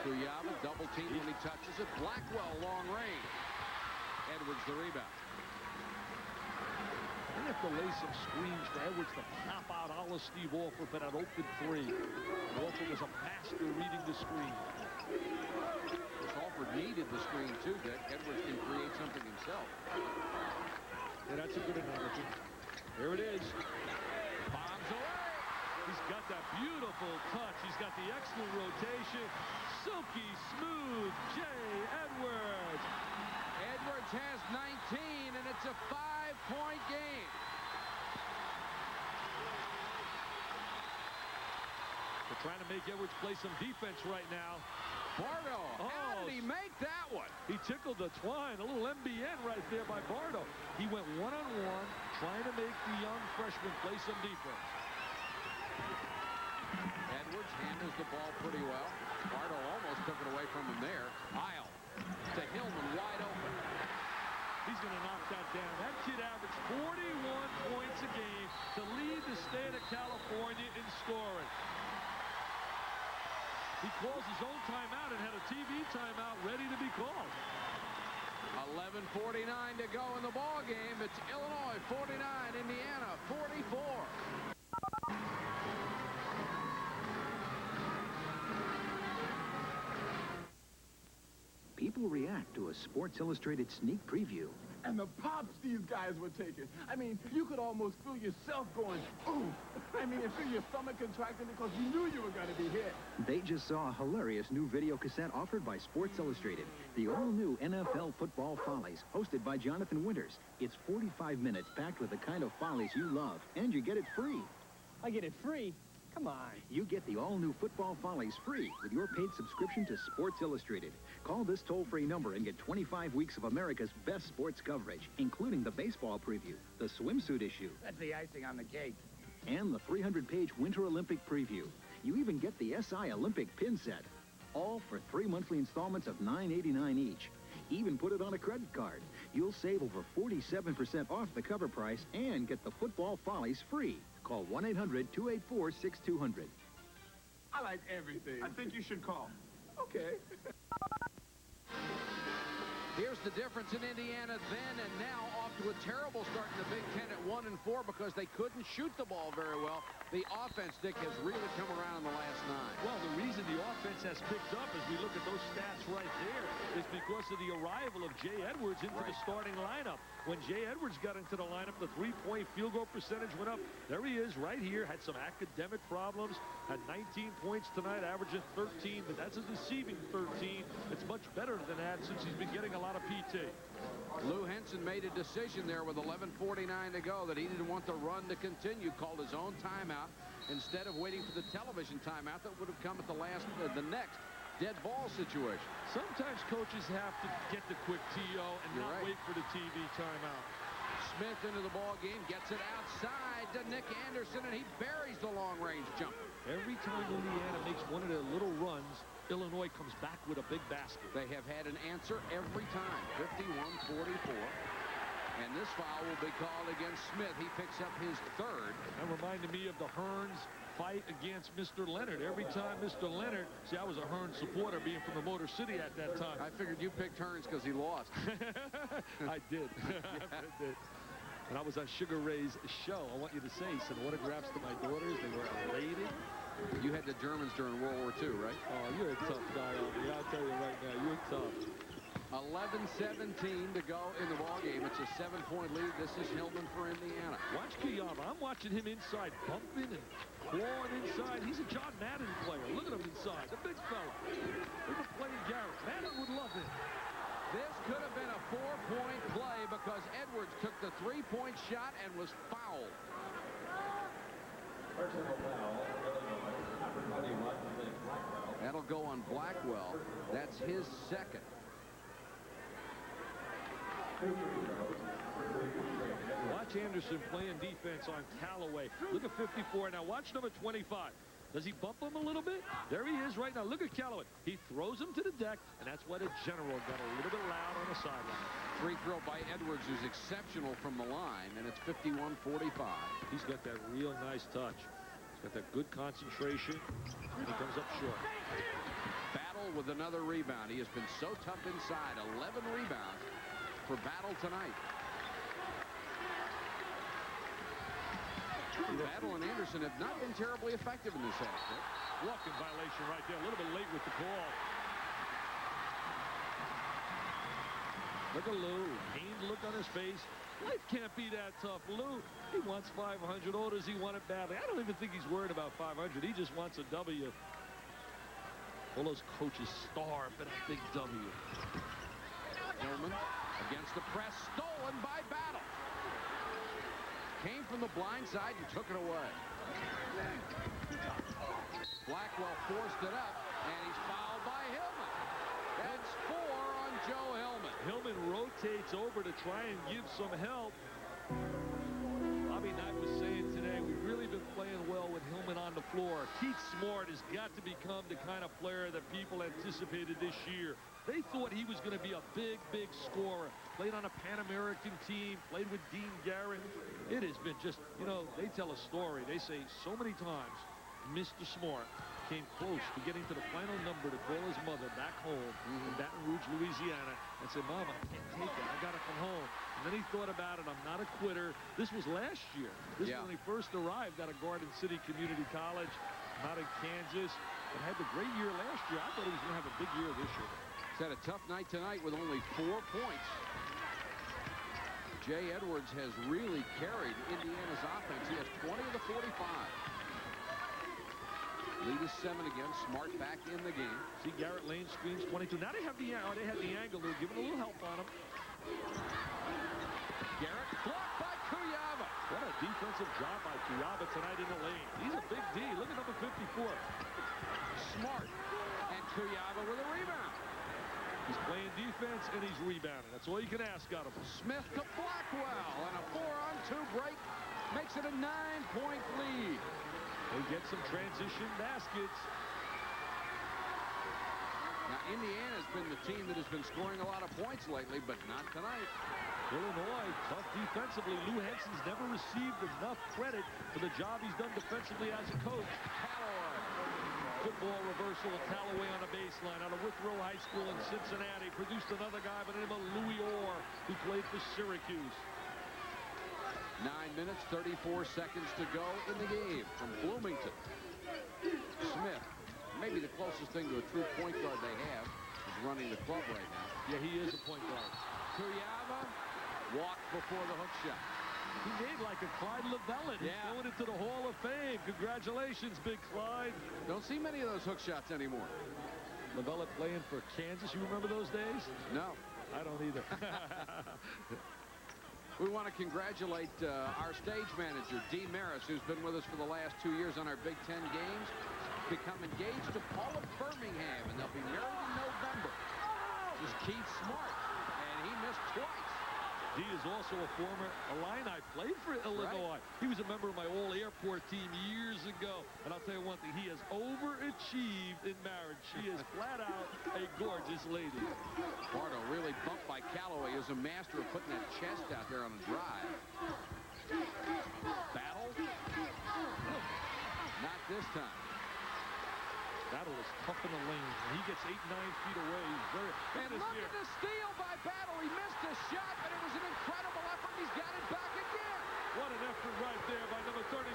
Kuyava double team when he touches it. Blackwell long range. Edwards the rebound. They have to lay some screens for Edwards to pop out a la Steve Alford for that open 3. Alford was a master reading the screen. Alford needed the screen too, Dick. Edwards can create something himself. Yeah, that's a good analogy. There it is. Bombs away. He's got that beautiful touch. He's got the excellent rotation. Silky smooth Jay Edwards. Edwards has 19, and it's a 5-point game. They're trying to make Edwards play some defense right now. Bardo, how did he make that one? He tickled the twine. A little MBN right there by Bardo. He went one-on-one, trying to make the young freshman play some defense. Edwards handles the ball pretty well. Bardo almost took it away from him there. Isle to Hillman, wide open. He's going to knock that down. That kid averaged 41 points a game to lead the state of California in scoring. He calls his own timeout and had a TV timeout ready to be called. 11:49 to go in the ball game. It's Illinois 49, Indiana 44. People react to a Sports Illustrated sneak preview. And the pops these guys were taking. I mean, you could almost feel yourself going, ooh. I mean, and feel your stomach contracting because you knew you were going to be hit. They just saw a hilarious new video cassette offered by Sports Illustrated. The all-new NFL Football Follies, hosted by Jonathan Winters. It's 45 minutes packed with the kind of follies you love, and you get it free. I get it free? Come on. You get the all-new Football Follies free with your paid subscription to Sports Illustrated. Call this toll-free number and get 25 weeks of America's best sports coverage, including the baseball preview, the swimsuit issue, That's the icing on the cake. and the 300-page Winter Olympic preview. You even get the SI Olympic pin set, all for 3 monthly installments of $9.89 each. Even put it on a credit card. You'll save over 47% off the cover price and get the Football Follies free. Call 1-800-284-6200. I like everything. I think you should call. Okay. Here's the difference in Indiana then and now, off to a terrible start in the Big Ten at 1-4 because they couldn't shoot the ball very well. The offense, Dick, has really come around in the last 9. Well, the reason the offense has picked up as we look at those stats right there is because of the arrival of Jay Edwards into the starting lineup. When Jay Edwards got into the lineup, the three-point field goal percentage went up. There he is right here. Had some academic problems. Had 19 points tonight, averaging 13, but that's a deceiving 13. It's much better than that since he's been getting a lot of PT. Lou Henson made a decision there with 11:49 to go that he didn't want the run to continue. Called his own timeout instead of waiting for the television timeout that would have come at the next dead ball situation. Sometimes coaches have to get the quick TO and not wait for the TV timeout. Smith into the ball game, gets it outside to Nick Anderson, and he buries the long-range jumper. Every time Indiana makes one of their little runs, Illinois comes back with a big basket. They have had an answer every time, 51-44. And this foul will be called against Smith. He picks up his third. That reminded me of the Hearns fight against Mr. Leonard. Every time Mr. Leonard, see, I was a Hearns supporter being from the Motor City at that time. I figured you picked Hearns because he lost. I did. I did. And I was on Sugar Ray's show. I want you to say, he sent autographs to my daughters. They were elated. You had the Germans during World War II, right? Oh, you're a tough guy, Albie. I'll tell you right now, you're tough. 11:17 to go in the ball game. It's a 7-point lead. This is Hillman for Indiana. Watch Kiyama. I'm watching him inside, bumping and clawing inside. He's a John Madden player. Look at him inside, the big fella. Look at playing Garrett. Madden would love him. This could have been a 4-point play because Edwards took the 3-point shot and was fouled. That'll go on Blackwell. That's his second. Watch Anderson playing defense on Callaway. Look at 54. Now watch number 25. Does he bump him a little bit? There he is right now. Look at Callaway. He throws him to the deck, and that's why the general got a little bit loud on the sideline. Free throw by Edwards, who's exceptional from the line, and it's 51-45. He's got that real nice touch. He's got that good concentration, and he comes up short. Battle with another rebound. He has been so tough inside. 11 rebounds for Battle tonight. Battle and Anderson have not been terribly effective in this half. Walking violation right there. A little bit late with the call. Look at Lou. Pained look on his face. Life can't be that tough. Lou, he wants 500. Oh, does he want it badly? I don't even think he's worried about 500. He just wants a W. All those coaches starve for that big W. Hillman against the press. Stolen by Battle. Came from the blind side and took it away. Blackwell forced it up, and he's fouled by Hillman. That's 4 on Joe Hillman. Hillman rotates over to try and give some help. Bobby Knight was saying today, we've really been playing well with Hillman on the floor. Keith Smart has got to become the kind of player that people anticipated this year. They thought he was going to be a big, big scorer. Played on a Pan-American team, played with Dean Garrett. It has been just, you know, they tell a story. They say so many times, Mr. Smart came close to getting to the final number to call his mother back home in Baton Rouge, Louisiana, and said, Mom, I can't take it. I got to come home. And then he thought about it. I'm not a quitter. This was last year. This was when he first arrived out of Garden City Community College, out of Kansas, and had the great year last year. I thought he was going to have a big year this year. He's had a tough night tonight with only 4 points. Jay Edwards has really carried Indiana's offense. He has 20 of the 45. Lead is 7 again. Smart back in the game. See Garrett Lane screens 22. Now they have the angle. They're giving a little help on him. Garrett blocked by Kuyava. What a defensive job by Kuyava tonight in the lane. He's a big D. Look at number 54. Smart and Kuyava with a rebound. He's playing defense and he's rebounding. That's all you can ask out of him. Smith to Blackwell, and a 4-on-2 break makes it a 9-point lead. They get some transition baskets. Now, Indiana's been the team that has been scoring a lot of points lately, but not tonight. Illinois, tough defensively. Lou Henson's never received enough credit for the job he's done defensively as a coach. Callaway. Good ball reversal of Callaway on the baseline out of Withrow High School in Cincinnati. Produced another guy by the name of Louis Orr, who played for Syracuse. 9 minutes, 34 seconds to go in the game from Bloomington. Smith, maybe the closest thing to a true point guard they have, is running the club right now. Yeah, he is a point guard. Kuyava walked before the hook shot. He made like a Clyde Lovellin. He's going into the Hall of Fame. Congratulations, Big Clyde. Don't see many of those hook shots anymore. Lovellin playing for Kansas. You remember those days? No. I don't either. We want to congratulate our stage manager, Dee Maris, who's been with us for the last 2 years on our Big Ten games. Become engaged to Paula Birmingham, and they'll be married in November. This is Keith Smart, and he missed twice. Dee is also a former Illini, played for Illinois. He was a member of my all-airport team years ago. And I'll tell you one thing, he has overachieved in marriage. She is flat out a gorgeous lady. Bardo really bumped by Callaway. He was a master of putting that chest out there on a drive. Battle? Not this time. Battle is tough in the lane. He gets 8-9 feet away. He's very... And look at the steal by Battle. He missed a shot, but it was an incredible effort. He's got it back again. What an effort right there by number 33.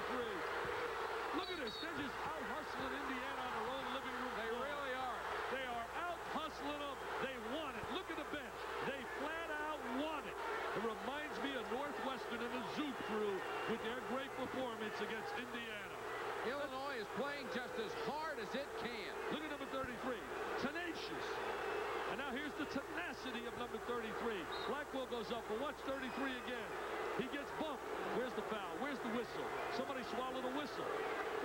Look at this. They're just out hustling Indiana on their own living room floor. They really are. They are out hustling them. They want it. Look at the bench. They flat out want it. It reminds me of Northwestern and the Zoo crew with their great performance against Indiana. Illinois is playing just as hard as it can. Look at number 33. Tenacious. And now here's the tenacity of number 33. Blackwell goes up, but watch 33 again. He gets bumped. Where's the foul? Where's the whistle? Somebody swallowed a whistle.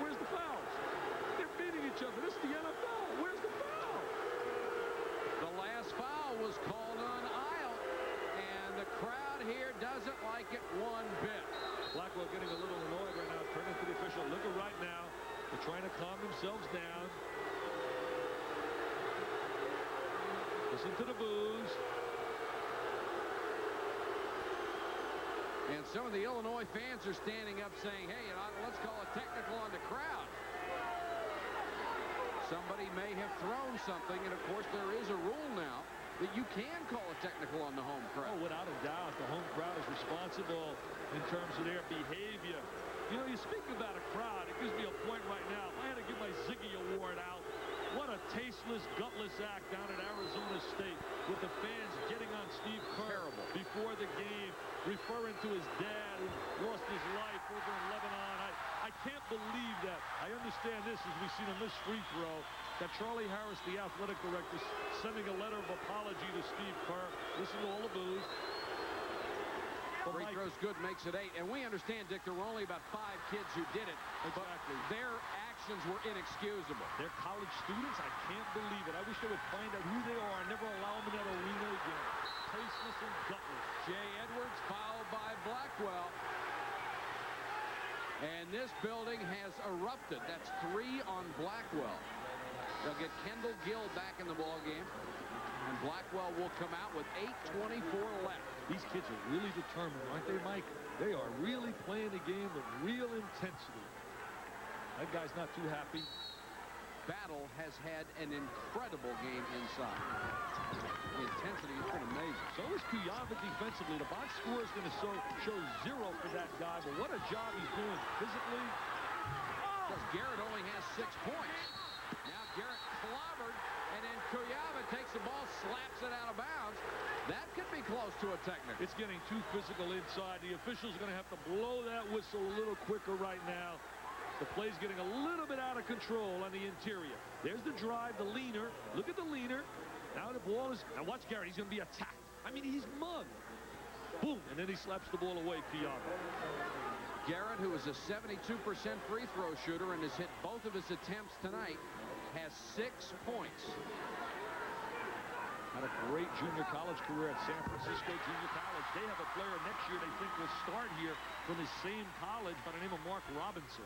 Where's the fouls? They're beating each other. This is the NFL. Where's the foul? The last foul was called on Isle, and the crowd here doesn't like it one bit. Blackwell getting a little annoyed right now, turning to the official. Look at right now. They're trying to calm themselves down. Listen to the boos. And some of the Illinois fans are standing up saying, hey, let's call a technical on the crowd. Somebody may have thrown something, and of course there is a rule now that you can call a technical on the home crowd. Oh, without a doubt, the home crowd is responsible in terms of their behavior. You know, you speak about a crowd, it gives me a point right now. If I had to give my Ziggy Award out, what a tasteless, gutless act down at Arizona State with the fans getting on Steve Kerr before the game, referring to his dad who lost his life over in Lebanon. I can't believe that. I understand this as we've seen a missed free throw, that Charlie Harris, the athletic director, sending a letter of apology to Steve Kerr. Listen to all the boos. Free throw's good, makes it 8. And we understand, Dick, there were only about 5 kids who did it. Exactly. But their actions were inexcusable. They're college students. I can't believe it. I wish they would find out who they are and never allow them in that arena again. Tasteless and gutless. Jay Edwards fouled by Blackwell. And this building has erupted. That's 3 on Blackwell. They'll get Kendall Gill back in the ball game. And Blackwell will come out with 8:24 left. These kids are really determined, aren't they, Mike? They are really playing the game with real intensity. That guy's not too happy. Battle has had an incredible game inside. The intensity has been amazing. So is Kuyava defensively. The box score is going to show 0 for that guy, but what a job he's doing physically. Because Garrett only has 6 points. Now Garrett clobbered, and then Kuyava takes the ball, slaps it out of bounds. That could be close to a technical. It's getting too physical inside. The officials are going to have to blow that whistle a little quicker right now. The play's getting a little bit out of control on the interior. There's the drive, the leaner. Look at the leaner. Now the ball is... Now watch Garrett. He's going to be attacked. I mean, he's mugged. Boom. And then he slaps the ball away, Kuyava. Garrett, who is a 72% free throw shooter and has hit both of his attempts tonight, has 6 points. Had a great junior college career at San Francisco Junior College. They have a player next year they think will start here from his same college by the name of Mark Robinson.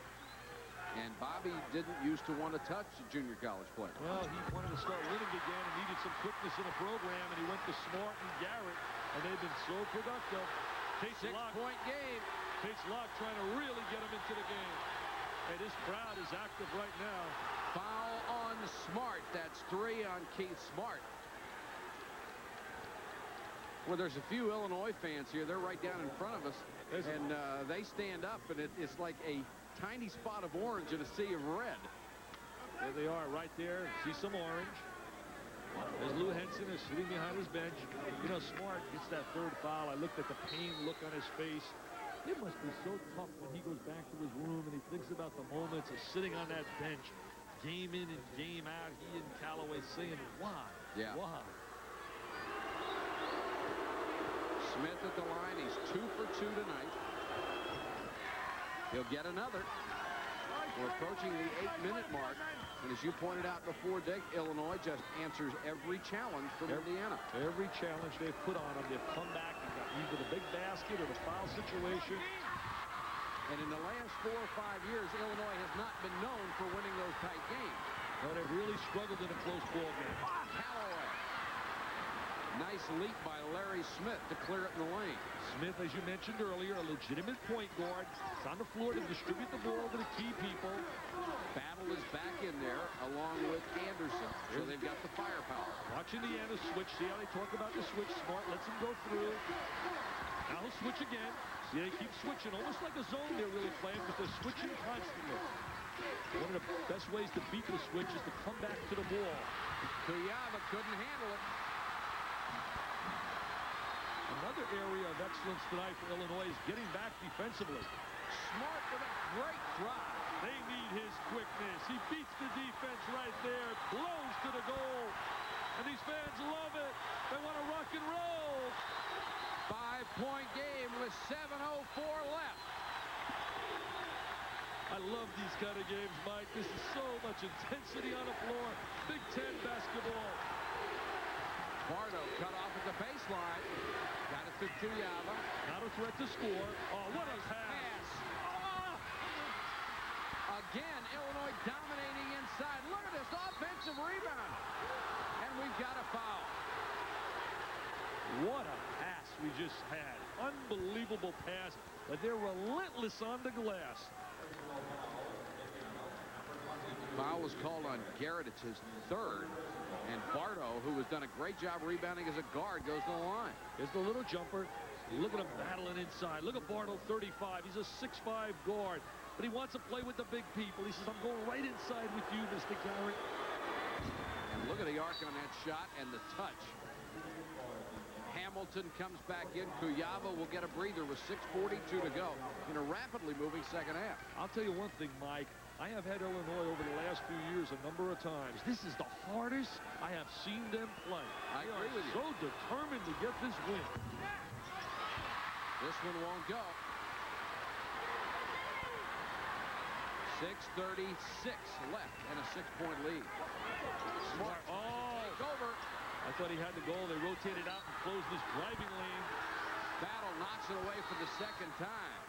And Bobby didn't used to want to touch a junior college player. Well, he wanted to start winning again and needed some quickness in the program, and he went to Smart and Garrett, and they've been so productive. Six-point game. Takes Locke trying to really get him into the game. Hey, this crowd is active right now. Foul on Smart. That's 3 on Keith Smart. Well, there's a few Illinois fans here. They're right down in front of us, and they stand up, and it's like a tiny spot of orange in a sea of red. There they are right there. See some orange. There's Lou Henson is sitting behind his bench. You know, Smart gets that 3rd foul. I looked at the pain look on his face. It must be so tough when he goes back to his room and he thinks about the moments of sitting on that bench, game in and game out. He and Callaway saying, why? Yeah. Why? Smith at the line. He's 2 for 2 tonight. He'll get another. We're approaching the 8-minute mark. And as you pointed out before, Dick, Illinois just answers every challenge from Indiana. Every challenge they've put on them, they've come back and got either the big basket or the foul situation. And in the last 4 or 5 years, Illinois has not been known for winning those tight games. No, they've really struggled in a close ball game. Callaway. Nice leap by Larry Smith to clear it in the lane. Smith, as you mentioned earlier, a legitimate point guard. It's on the floor to distribute the ball to the key people. Battle is back in there along with Anderson. So they've got the firepower. Watch Indiana switch. See how they talk about the switch. Smart lets him go through. Now he'll switch again. See, they keep switching. Almost like a zone they're really playing because they're switching constantly. One of the best ways to beat the switch is to come back to the ball. Kuyava couldn't handle it. Another area of excellence tonight for Illinois is getting back defensively. Smart with a great drive. They need his quickness. He beats the defense right there, blows to the goal. And these fans love it. They want to rock and roll. 5-point game with 7:04 left. I love these kind of games, Mike. This is so much intensity on the floor. Big Ten basketball. Bardo cut off at the baseline. Got it to Kuyava. Not a threat to score. Oh, what a pass. Oh! Again, Illinois dominating inside. Look at this offensive rebound. And we've got a foul. What a pass we just had. Unbelievable pass. But they're relentless on the glass. Foul was called on Garrett. It's his 3rd. And Bardo, who has done a great job rebounding as a guard, goes to the line. Here's the little jumper. Look at him battling inside. Look at Bardo, 35. He's a 6'5 guard. But he wants to play with the big people. He says, I'm going right inside with you, Mr. Garrett. And look at the arc on that shot and the touch. Hamilton comes back in. Kuyava will get a breather with 6:42 to go in a rapidly moving second half. I'll tell you one thing, Mike. I have had Illinois over the last few years a number of times. This is the hardest I have seen them play. I agree with you. So determined to get this win. This one won't go. 6:36 left and a 6-point lead. Smart. Oh, it's over. I thought he had the goal. They rotated out and closed this driving lane. Battle knocks it away for the second time.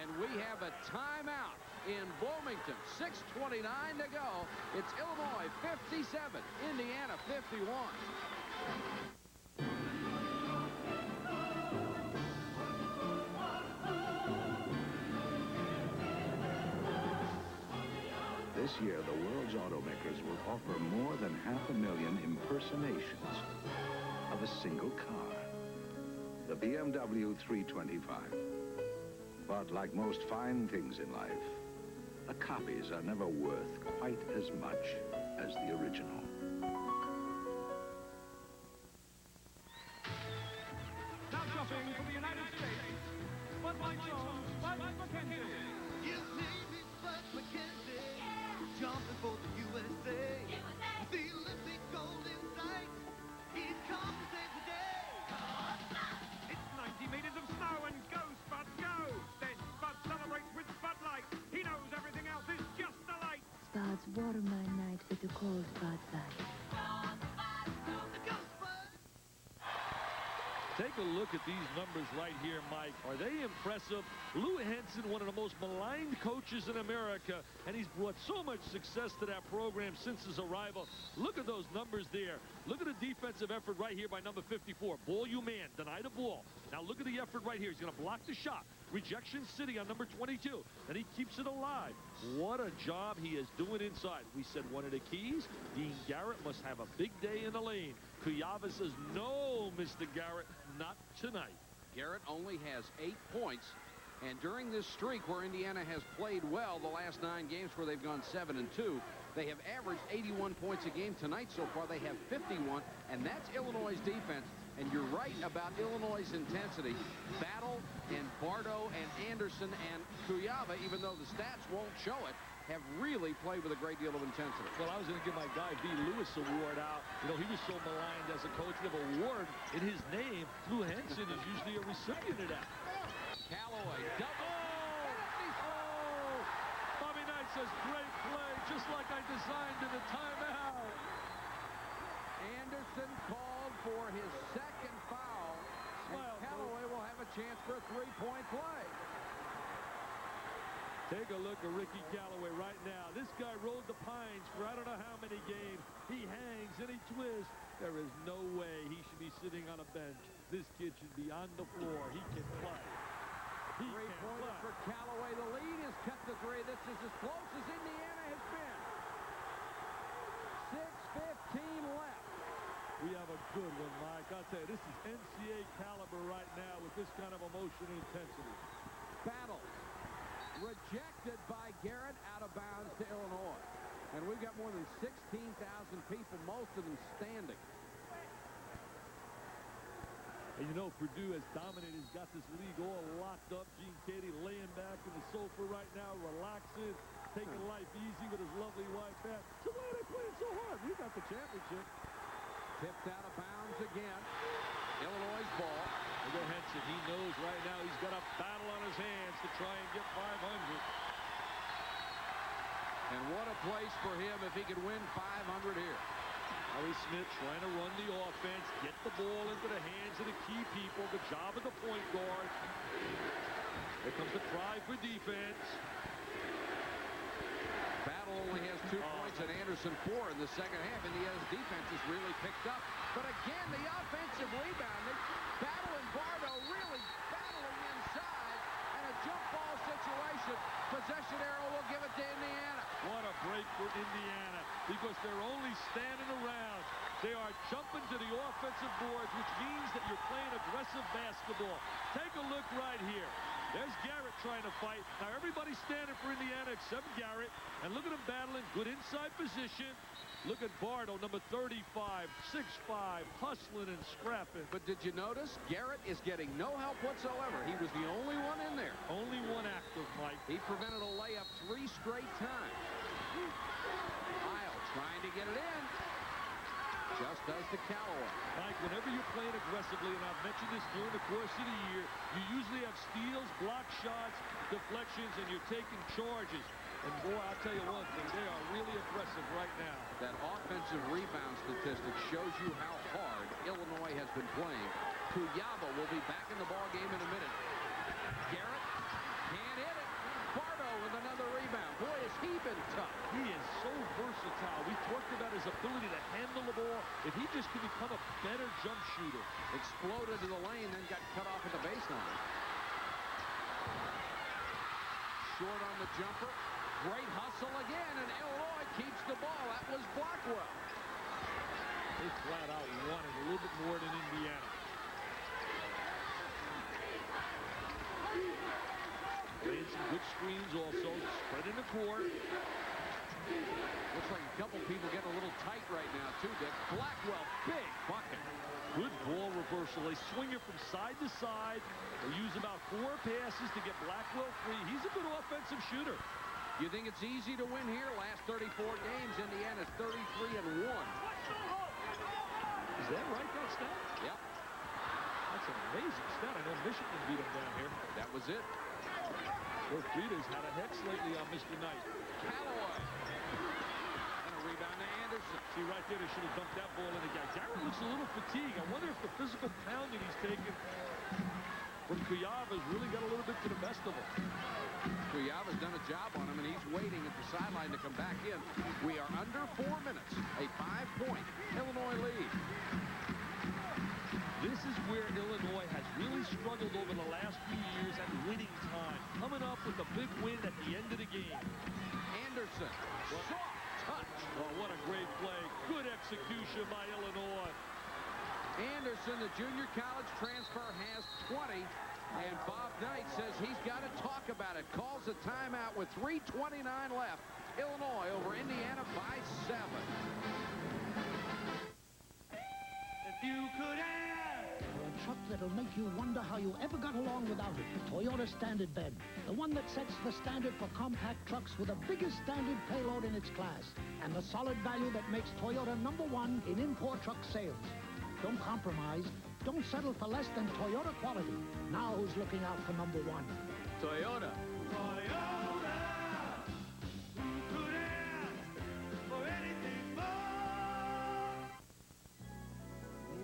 And we have a timeout in Bloomington. 6:29 to go. It's Illinois 57, Indiana 51. This year, the world's automakers will offer more than 500,000 impersonations of a single car, the BMW 325. But like most fine things in life, the copies are never worth quite as much as the original. Now jumping from the United States, Bud Light Jones, Bud McKenzie. His name is Bud McKenzie, jumping for the USA. With the Olympic gold in sight, he's come to save the day. It's 90 meters of snow and go, Spud, go! Then Spud celebrates with Bud Light. He knows everything else is just a light. Spud's warm my night with the cold Bud Light. Take a look at these numbers right here, Mike. Are they impressive? Lou Henson, one of the most maligned coaches in America, and he's brought so much success to that program since his arrival. Look at those numbers there. Look at the defensive effort right here by number 54. Ball you man, deny the ball. Now look at the effort right here. He's going to block the shot. Rejection City on number 22, and he keeps it alive. What a job he is doing inside. We said one of the keys, Dean Garrett must have a big day in the lane. Kuyava says, no, Mr. Garrett, not tonight. Garrett only has 8 points, and during this streak where Indiana has played well the last 9 games where they've gone 7-2, they have averaged 81 points a game. Tonight so far they have 51, and that's Illinois' defense. And you're right about Illinois' intensity. Battle and Bardo and Anderson and Kuyava, even though the stats won't show it, have really played with a great deal of intensity. Well, I was going to give my guy V. Lewis award out. You know, he was so maligned as a coach. We have an award in his name. Lou Henson is usually a recipient of that. Callaway, double. Oh! Bobby Knight says, great play, just like I designed in the timeout. Anderson called for his second foul. And Callaway will have a chance for a three-point play. Take a look at Ricky Callaway right now. This guy rode the pines for I don't know how many games. He hangs and he twists. There is no way he should be sitting on a bench. This kid should be on the floor. He can play. Three-pointer for Callaway. The lead is cut to 3. This is as close as Indiana has been. 6:15 left. We have a good one, Mike. I'll tell you, this is NCAA caliber right now with this kind of emotion and intensity. Battle. Rejected by Garrett, out of bounds to Illinois. And we've got more than 16,000 people, most of them standing. And you know, Purdue has dominated. He's got this league all locked up. Gene Katie laying back in the sofa right now, relaxing, taking life easy with his lovely wife, Pat. So why are they playing so hard? We got the championship. Tipped out of bounds again. Illinois' ball. Look at Henson. He knows right now he's got a battle on his hands to try and get 500. And what a place for him if he could win 500 here. Harry Smith trying to run the offense, get the ball into the hands of the key people. The job of the point guard. Here comes the try for defense. Battle only has 2 points and Anderson 4 in the second half. Indiana's defense has really picked up. But again, the offensive rebounding. Battle and Bardo really battling inside. And a jump ball situation. Possession arrow will give it to Indiana. What a break for Indiana, because they're only standing around. They are jumping to the offensive boards, which means that you're playing aggressive basketball. Take a look right here. There's Garrett trying to fight. Now everybody's standing for Indiana except Garrett. And look at him battling. Good inside position. Look at Bardo, number 35, 6'5", hustling and scrapping. But did you notice? Garrett is getting no help whatsoever. He was the only one in there. Only one active, Mike. He prevented a layup 3 straight times. Isle trying to get it in. Just does to Callaway. Mike, whenever you're playing aggressively, and I've mentioned this during the course of the year, you usually have steals, block shots, deflections, and you're taking charges. And boy, I'll tell you one thing, they are really aggressive right now. That offensive rebound statistic shows you how hard Illinois has been playing. Kuyava will be back in the ball game in a minute. Garrett can't hit it. Bardo with another rebound. Boy, has he been tough. He is so versatile. We talked about his ability to handle the ball. If if he just can become a better jump shooter. Exploded to the lane, then got cut off at the baseline. Short on the jumper. Great hustle again, and Illinois keeps the ball. That was Blackwell. They flat out wanted a little bit more than Indiana. Playing some good screens also, spreading the court. Looks like a couple people getting a little tight right now, too, Dick. Blackwell, big bucket. Good ball reversal. They swing it from side to side. They use about 4 passes to get Blackwell free. He's a good offensive shooter. You think it's easy to win here? Last 34 games, Indiana's 33-1. Is that right, that stat? Yep. That's an amazing stat. I know Michigan beat them down here. That was it. Frida's had a hex lately on Mr. Knight. Callaway. And a rebound to Anderson. See, right there, they should have dumped that ball in the guy. Garrett looks a little fatigued. I wonder if the physical pounding he's taken from Kuyava's really got a little bit to the best of him. Kuyava's done a job on him, and he's waiting at the sideline to come back in. We are under 4 minutes. A 5-point Illinois lead. This is where Illinois has really struggled over the last few years at winning time. Coming up with a big win at the end of the game. Anderson. Soft touch. Oh, what a great play. Good execution by Illinois. Anderson, the junior college transfer, has 20. And Bob Knight says he's got to talk about it. Calls a timeout with 3:29 left. Illinois over Indiana by 7. If you could have a truck that'll make you wonder how you ever got along without it. Toyota Standard Bed. The one that sets the standard for compact trucks with the biggest standard payload in its class. And the solid value that makes Toyota #1 in import truck sales. Don't compromise. Don't settle for less than Toyota quality. Now who's looking out for #1? Toyota. Toyota, who could ask for anything more?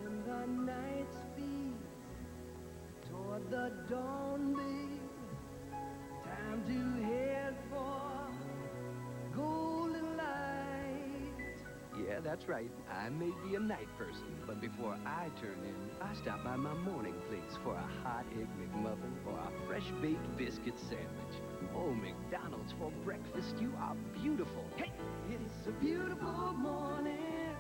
When the night speeds toward the dawn beam, time to head for golden light. Yeah, that's right. I may be a night person, but before I turn in, I stop by my morning place for a hot egg McMuffin or a fresh baked biscuit sandwich. Oh, McDonald's for breakfast, you are beautiful. Hey, it's a beautiful morning.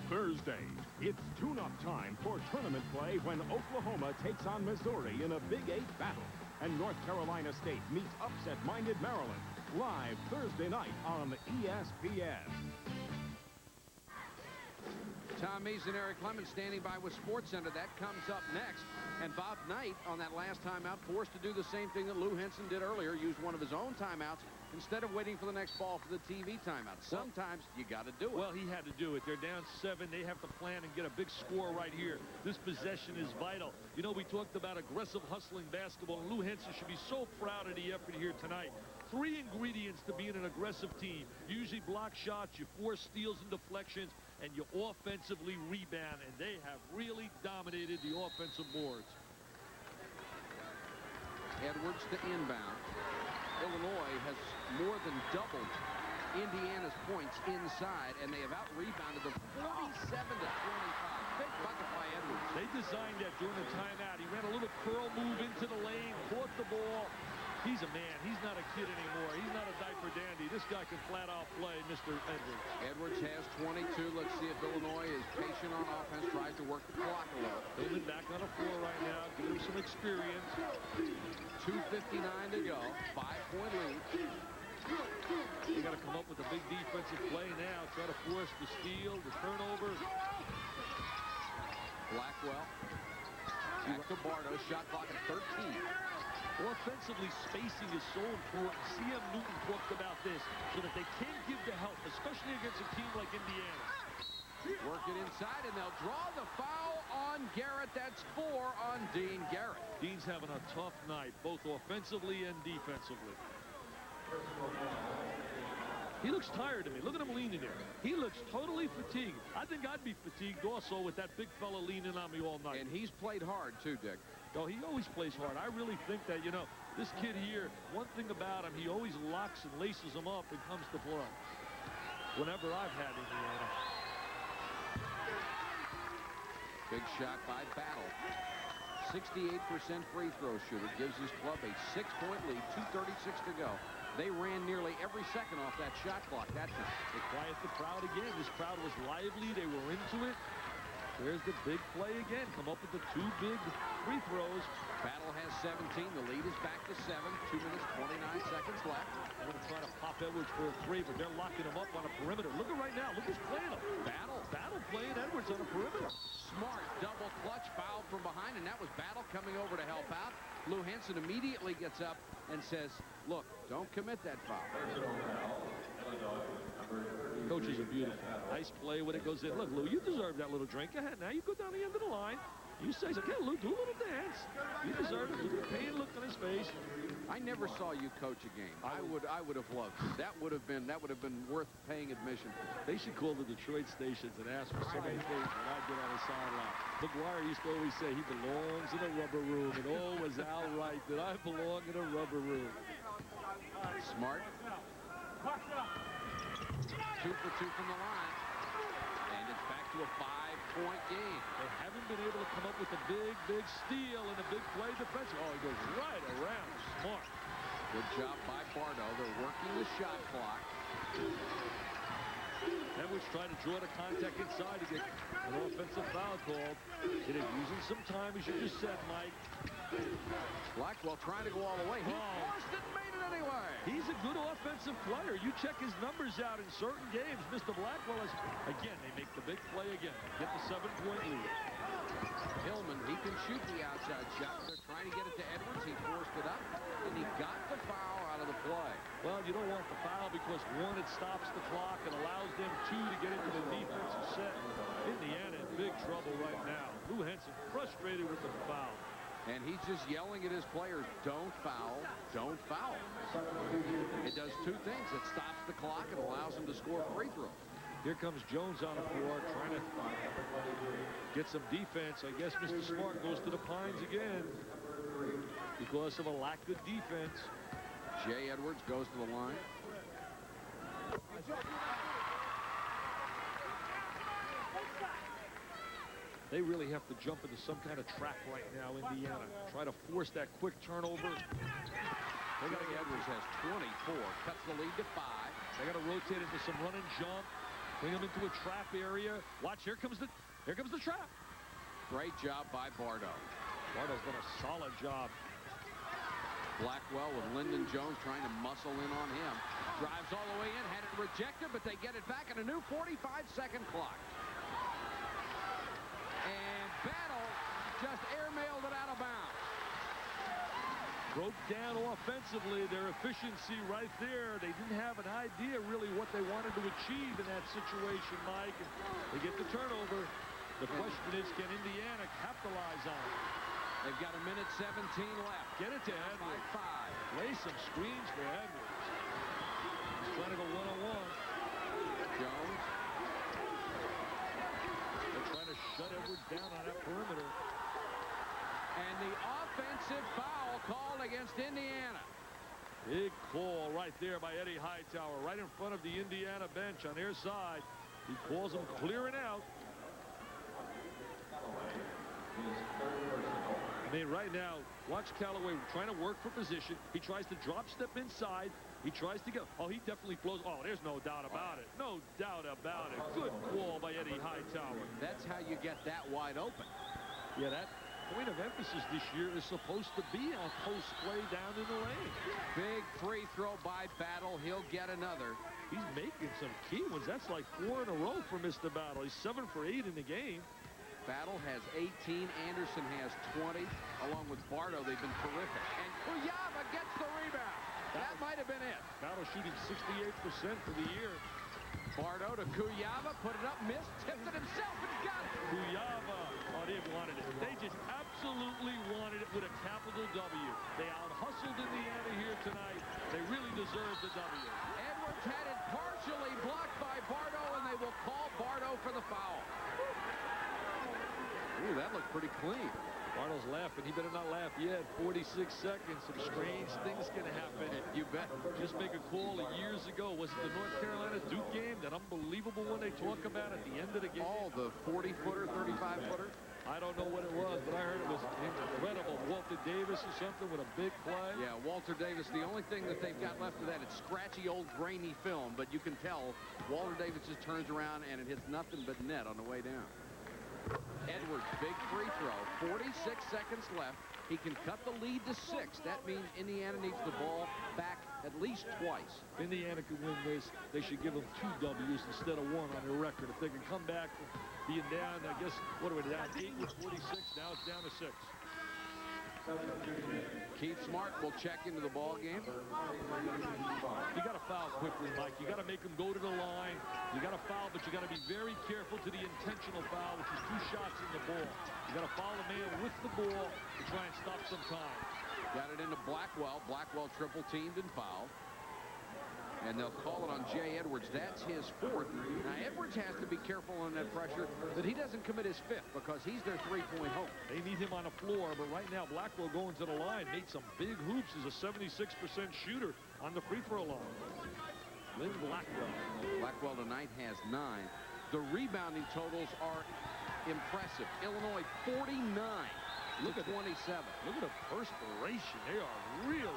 Thursday, it's tune-up time for tournament play when Oklahoma takes on Missouri in a Big 8 battle. And North Carolina State meets upset-minded Maryland. Live Thursday night on ESPN. Tom Mees and Eric Clemens standing by with SportsCenter. That comes up next. And Bob Knight, on that last timeout, forced to do the same thing that Lou Henson did earlier, used one of his own timeouts instead of waiting for the next ball for the TV timeout. Sometimes you got to do it. Well, he had to do it. They're down 7. They have to plan and get a big score right here. This possession is vital. You know, we talked about aggressive hustling basketball, and Lou Henson should be so proud of the effort here tonight. 3 ingredients to being an aggressive team. You usually block shots, you force steals and deflections, and you offensively rebound, and they have really dominated the offensive boards. Edwards to inbound. Illinois has more than doubled Indiana's points inside, and they have out-rebounded them 47-25. Big bucket by Edwards. They designed that during the timeout. He ran a little curl move into the lane, caught the ball. He's a man. He's not a kid anymore. He's not a diaper dandy. This guy can flat-out play, Mr. Edwards. Edwards has 22. Let's see if Illinois is patient on offense, tries to work the clock a little. Tillman back on the floor right now, give him some experience. 2:59 to go. 5-point lead. You got to come up with a big defensive play now. Try to force the steal, the turnover. Blackwell. Back to Bardo. Shot clock at 13. Offensively, spacing is so important. C.M. Newton talked about this so that they can give the help, especially against a team like Indiana. Work it inside, and they'll draw the foul on Garrett. That's 4 on Dean Garrett. Dean's having a tough night, both offensively and defensively. He looks tired to me. Look at him leaning there. He looks totally fatigued. I think I'd be fatigued also with that big fella leaning on me all night. And he's played hard, too, Dick. Oh, he always plays hard. I really think that, you know, this kid here, one thing about him, he always locks and laces them up and comes to play. whenever I've had Indiana. Big shot by Battle. 68% free throw shooter. Gives his club a 6-point lead. 2:36 to go. They ran nearly every second off that shot clock that time. They quiet the crowd again. This crowd was lively. They were into it. There's the big play again. Come up with the 2 big free throws. Battle has 17. The lead is back to 7. 2 minutes, 29 seconds left. They're going to try to pop Edwards for a 3, but they're locking him up on a perimeter. Look at right now. Look who's playing him. Battle playing Edwards on a perimeter. Smart double clutch foul from behind, and that was Battle coming over to help out. Lou Henson immediately gets up and says, look, don't commit that foul. Coaches are beautiful. Nice play when it goes in. Look, Lou, you deserve that little drink. Go ahead. Now you go down the end of the line. You say, okay, Lou, do a little dance. You deserve it. Look at the pain look on his face. I never saw you coach a game. I would have loved it. That would have been worth paying admission. They should call the Detroit stations and ask for so many things when I get on the sideline. McGuire used to always say he belongs in a rubber room, and oh, was Al right that I belong in a rubber room. Smart. 2 for 2 from the line. And it's back to a 5-point game. They haven't been able to come up with a big steal and a big play defense. Oh, he goes right around. Smart. Good job by Bardo. They're working the shot clock. Edwards trying to draw the contact inside to get an offensive foul called. It is using some time, as you just said, Mike. Blackwell trying to go all the way. He forced it and made it anyway. He's a good offensive player. You check his numbers out in certain games. Mr. Blackwell is, again, they make the big play again. Get the 7-point lead. Hillman, he can shoot the outside shot. They're trying to get it to Edwards. He forced it up, and he got the foul out of the play. Well, you don't want the foul because, 1, it stops the clock and allows them, 2, to get into the defensive set. Indiana in big trouble right now. Lou Henson frustrated with the foul. And he's just yelling at his players, don't foul, don't foul. It does 2 things. It stops the clock and allows them to score free throws. Here comes Jones on the floor trying to get some defense. I guess Mr. Smart goes to the Pines again because of a lack of defense. Jay Edwards goes to the line. They really have to jump into some kind of trap right now, Indiana. Try to force that quick turnover. Edwards has 24, cuts the lead to 5. They got to rotate into some run and jump, bring them into a trap area. Watch, here comes the trap. Great job by Bardo. Bardo's done a solid job. Blackwell with Lyndon Jones trying to muscle in on him. Drives all the way in, had it rejected, but they get it back in a new 45-second clock. And Battle just airmailed it out of bounds. Broke down offensively, their efficiency right there. They didn't have an idea really what they wanted to achieve in that situation, Mike. And they get the turnover. The question is, can Indiana capitalize on it? They've got a minute 17 left. Get it to Edwards. 5. Lay some screens for Edwards. He's trying to go one-on-one. Jones. They're trying to shut Edwards down on that perimeter. And the offensive foul called against Indiana. Big call right there by Eddie Hightower, right in front of the Indiana bench on their side. He calls them clearing out. I mean, right now, watch Callaway trying to work for position. He tries to drop step inside. He tries to go. Oh, he definitely flows. Oh, there's no doubt about it. No doubt about it. Good call by Eddie Hightower. That's how you get that wide open. Yeah, that point of emphasis this year is supposed to be on post play down in the lane. Big free throw by Battle. He'll get another. He's making some key ones. That's like 4 in a row for Mr. Battle. He's 7 for 8 in the game. Battle has 18. Anderson has 20. Along with Bardo, they've been terrific. And Kuyava gets the rebound. That might have been it. Battle shooting 68% for the year. Bardo to Kuyava, put it up, missed, tipped it himself, and got it. Kuyava, oh, they wanted it. They just absolutely wanted it with a capital W. They out-hustled Indiana here tonight. They really deserved the W. Edwards had it partially blocked by Bardo, and they will call Bardo for the foul. Ooh, that looked pretty clean. Bardo's laughing. He better not laugh yet. 46 seconds. Some strange things can happen. You bet. Just make a call years ago. Was it the North Carolina Duke game? That unbelievable one they talk about at the end of the game? Oh, the 40-footer, 35-footer? I don't know what it was, but I heard it was incredible. Walter Davis or something with a big play. Yeah, Walter Davis. The only thing that they've got left of that, it's scratchy, old, grainy film, but you can tell Walter Davis just turns around and it hits nothing but net on the way down. Edwards, big free throw. 46 seconds left. He can cut the lead to 6. That means Indiana needs the ball back at least twice. Indiana can win this. They should give them 2 W's instead of 1 on their record. If they can come back being down, I guess, what are we down? 8 with 46. Now it's down to 6. Keith Smart will check into the ball game. You got to foul quickly, Mike. You got to make them go to the line. You got to foul, but you got to be very careful to the intentional foul, which is 2 shots in the ball. You got to foul the man with the ball to try and stop some time. Got it into Blackwell. Blackwell triple teamed and fouled. And they'll call it on Jay Edwards. That's his 4th. Now, Edwards has to be careful on that pressure that he doesn't commit his 5th because he's their 3-point hope. They need him on the floor, but right now Blackwell going to the line, made some big hoops. He's a 76% shooter on the free throw line. Lynn Blackwell. Blackwell tonight has 9. The rebounding totals are impressive. Illinois 49 Look at 27. Look at the perspiration. They are really...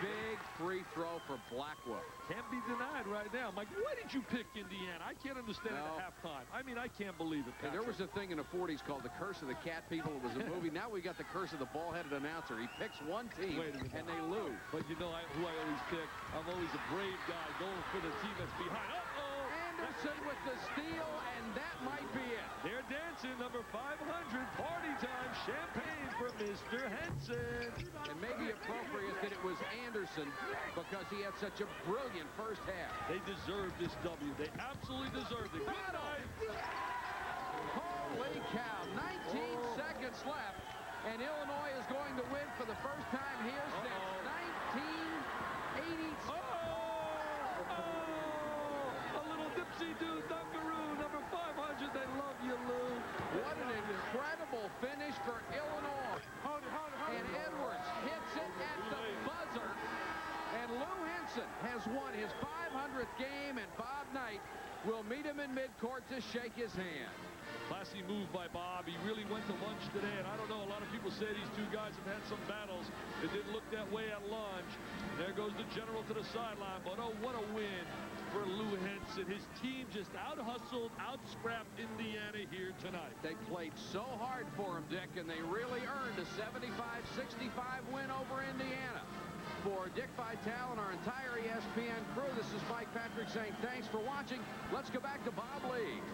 Big free throw for Blackwell. Can't be denied right now. Mike, why did you pick Indiana? I can't understand it at halftime. I mean, I can't believe it, Patrick. There was a thing in the 40s called The Curse of the Cat People. It was a movie. Now we got The Curse of the Ball-Headed Announcer. He picks one team, and they lose. But you know who I always pick? I'm always a brave guy going for the team that's behind. Anderson with the steal, and that might be it. They're dancing, number 500, party time, champagne for Mr. Henson. It may be appropriate that it was Anderson because he had such a brilliant first half. They deserve this W. They absolutely deserved it. Good night. Holy cow, 19 seconds left, and Illinois is going to win for the first time here since 1980. Dipsy-doo, Dunkaroo, number 500. They love you, Lou. What an incredible finish for Illinois. And Edwards hits it at the buzzer. And Lou Henson has won his 500th game, and Bob Knight will meet him in midcourt to shake his hand. Classy move by Bob. He really went to lunch today, and I don't know, a lot of people say these 2 guys have had some battles. It didn't look that way at lunch. There goes the general to the sideline, but oh, what a win for Lou Henson. His team just out-hustled, out-scrapped Indiana here tonight. They played so hard for him, Dick, and they really earned a 75-65 win over Indiana. For Dick Vitale and our entire ESPN crew, this is Mike Patrick saying thanks for watching. Let's go back to Bob Lee.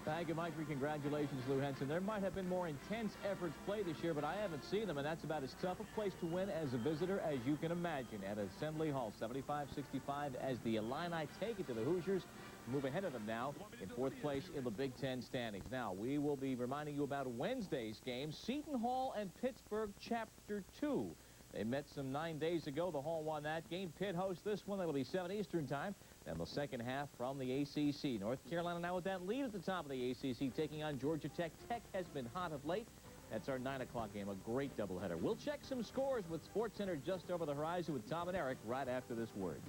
Thank you, Mike. Congratulations, Lou Henson. There might have been more intense efforts played this year, but I haven't seen them, and that's about as tough a place to win as a visitor as you can imagine at Assembly Hall. 75-65 as the Illini take it to the Hoosiers. Move ahead of them now in 4th place in the Big Ten standings. Now, we will be reminding you about Wednesday's game, Seton Hall and Pittsburgh, Chapter 2. They met some 9 days ago. The Hall won that game. Pitt hosts this one. That'll be 7 Eastern time. Then the second half from the ACC. North Carolina now with that lead at the top of the ACC, taking on Georgia Tech. Tech has been hot of late. That's our 9 o'clock game, a great doubleheader. We'll check some scores with SportsCenter just over the horizon with Tom and Eric right after this word.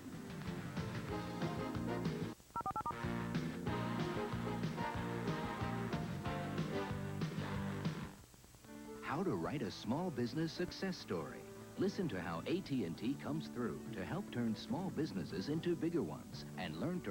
How to write a small business success story. Listen to how AT&T comes through to help turn small businesses into bigger ones and learn to